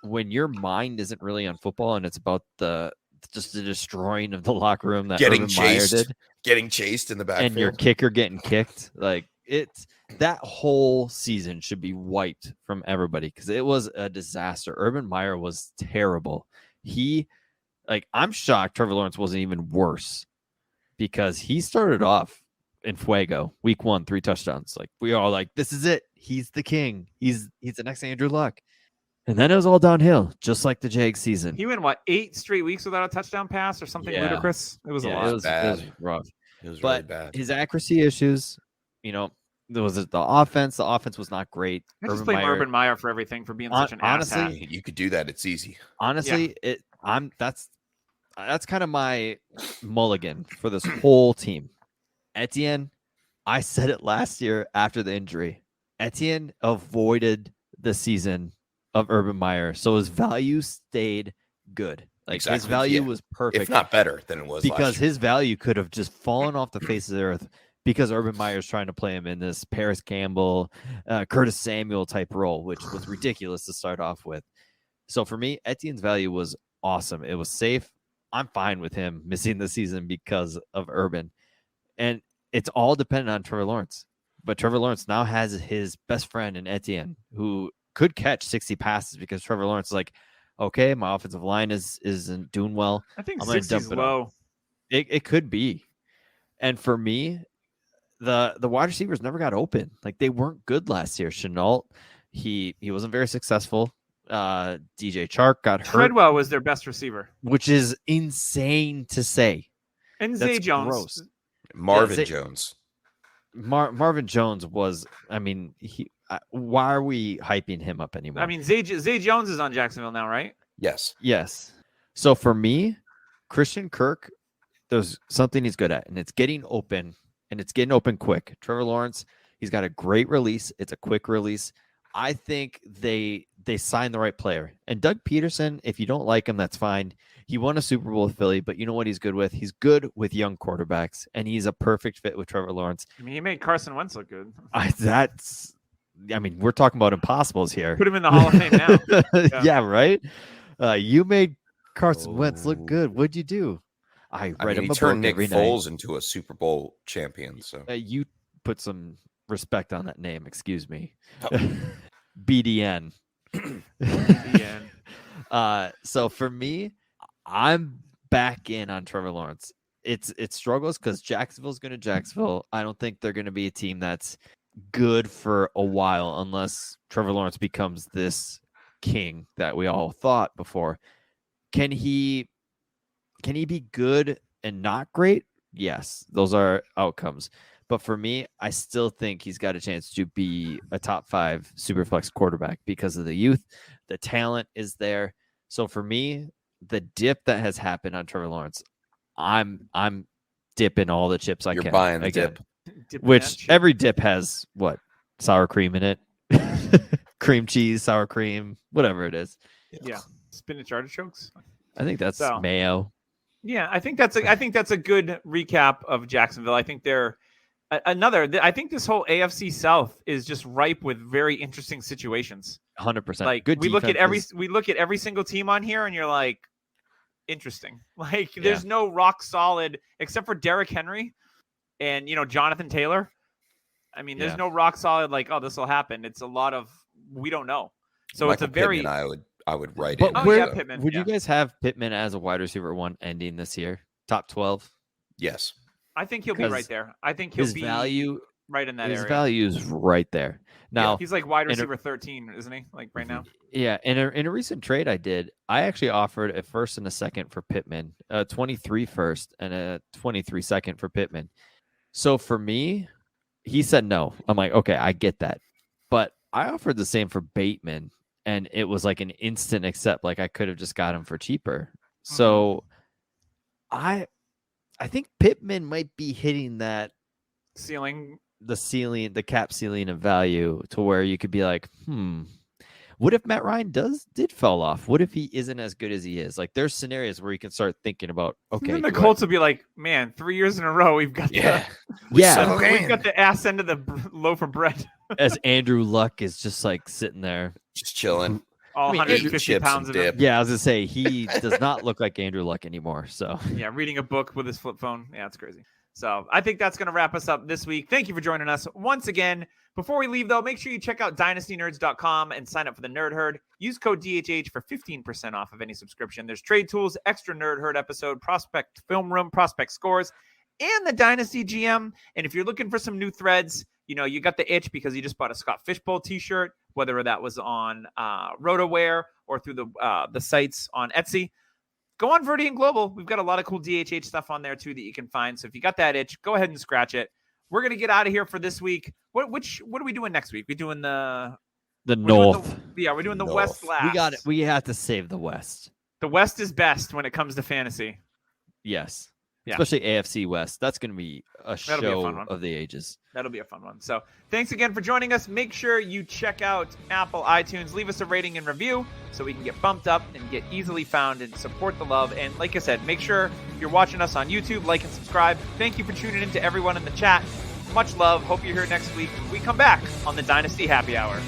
when your mind isn't really on football and it's about the destroying of the locker room that Getting Urban Meyer chased, did, getting chased in the backfield. and your kicker getting kicked, like it's that whole season should be wiped from everybody because it was a disaster. Urban Meyer was terrible. I'm shocked Trevor Lawrence wasn't even worse because he started off in Fuego week 1, 3 touchdowns. Like we all like, this is it. He's the king. He's the next Andrew Luck. And then it was all downhill, just like the Jags season. He went 8 straight weeks without a touchdown pass or something ludicrous. It was a lot. It was rough. It was But really bad. his accuracy issues, was it the offense? The offense was not great. I just blame Urban Meyer for everything, for being such an honestly, asshat. You could do that. It's easy. Honestly, that's kind of my mulligan for this whole team. Etienne, I said it last year after the injury. Etienne avoided the season of Urban Meyer, so his value stayed good. Like exactly. His value was perfect, if not better than it was because last year. His value could have just fallen off the face of the earth because Urban Meyer's trying to play him in this Paris Campbell, Curtis Samuel type role, which was ridiculous to start off with. So for me, Etienne's value was awesome. It was safe. I'm fine with him missing the season because of Urban. And it's all dependent on Trevor Lawrence. But Trevor Lawrence now has his best friend in Etienne, who could catch 60 passes, because Trevor Lawrence is like, okay, my offensive line isn't doing well. I think 60 is low. It could be. And for me, the wide receivers never got open. Like, they weren't good last year. Chenault, he wasn't very successful. DJ Chark got hurt. Treadwell was their best receiver, which is insane to say. And Zay Jones. Gross. Marvin Jones. Marvin Jones was, why are we hyping him up anymore? I mean, Zay Jones is on Jacksonville now, right? Yes. So for me, Christian Kirk, there's something he's good at, and it's getting open, and it's getting open quick. Trevor Lawrence, he's got a great release. It's a quick release. I think they signed the right player. And Doug Peterson, if you don't like him, that's fine. He won a Super Bowl with Philly, but you know what he's good with? He's good with young quarterbacks, and he's a perfect fit with Trevor Lawrence. I mean, he made Carson Wentz look good. We're talking about impossibles here. Put him in the Hall of Fame now. Yeah, right? You made Carson Wentz look good. What'd you do? I read him a book turned Nick every Foles night. into a Super Bowl champion. So you put some respect on that name. Excuse me. Oh. BDN. BDN. So for me, I'm back in on Trevor Lawrence. It struggles because Jacksonville's going to Jacksonville. I don't think they're going to be a team that's good for a while unless Trevor Lawrence becomes this king that we all thought before. Can he be good and not great? Yes, those are outcomes. But for me, I still think he's got a chance to be a top 5 Superflex quarterback because of the youth. The talent is there. So for me, the dip that has happened on Trevor Lawrence, I'm dipping all the chips I can. You're buying the again. dip. Which every dip has sour cream in it, cream cheese, sour cream, whatever it is. Yeah, spinach artichokes. I think that's mayo. Yeah, I think that's a good recap of Jacksonville. I think they're I think this whole AFC South is just ripe with very interesting situations. 100%. Like, good. We look at every single team on here, and you're like, interesting. Like, there's no rock solid except for Derrick Henry and Jonathan Taylor. I mean, there's no rock solid like, oh, this will happen. It's a lot of we don't know. So Michael it's a very Pittman, I would write but it. Pittman. Would you guys have Pittman as a wide receiver 1 ending this year? Top 12? Yes. I think he'll be right there. I think he'll be value right in that area. His value is right there. Now he's like wide receiver 13, isn't he? Like right now. Yeah, in a recent trade I actually offered a first and a second for Pittman, a 23 first and a 23 second for Pittman. So for me, he said no. I'm like, okay, I get that. But I offered the same for Bateman, and it was like an instant accept. Like, I could have just got him for cheaper. So I think Pittman might be hitting that ceiling, the cap ceiling of value, to where you could be like, what if Matt Ryan did fall off? What if he isn't as good as he is? Like, there's scenarios where you can start thinking about, okay, and the Colts will be like, man, 3 years in a row we've got we've got the ass end of the loaf of bread. As Andrew Luck is just like sitting there, just chilling. All 150 pounds of dip. him. Yeah, I was gonna say, he does not look like Andrew Luck anymore. So yeah, reading a book with his flip phone. Yeah, it's crazy. So I think that's going to wrap us up this week. Thank you for joining us once again. Before we leave, though, make sure you check out dynastynerds.com and sign up for the Nerd Herd. Use code DHH for 15% off of any subscription. There's trade tools, extra Nerd Herd episode, prospect film room, prospect scores, and the Dynasty GM. And if you're looking for some new threads, you got the itch because you just bought a Scott Fishbowl t-shirt, whether that was on RotoWear or through the sites on Etsy. Go on Verdi and Global. We've got a lot of cool DHH stuff on there, too, that you can find. So if you got that itch, go ahead and scratch it. we're gonna get out of here for this week. What are we doing next week? We're doing the North. We're doing the North. West last. We got it. We have to save the West. The West is best when it comes to fantasy. Yes. Yeah. Especially AFC West. That's going to be a That'll be a show fun one. of the ages. That'll be a fun one. So thanks again for joining us. Make sure you check out Apple iTunes. Leave us a rating and review so we can get bumped up and get easily found and support the love. And like I said, make sure you're watching us on YouTube, like and subscribe. Thank you for tuning in to everyone in the chat. Much love. Hope you're here next week when we come back on the Dynasty Happy Hour.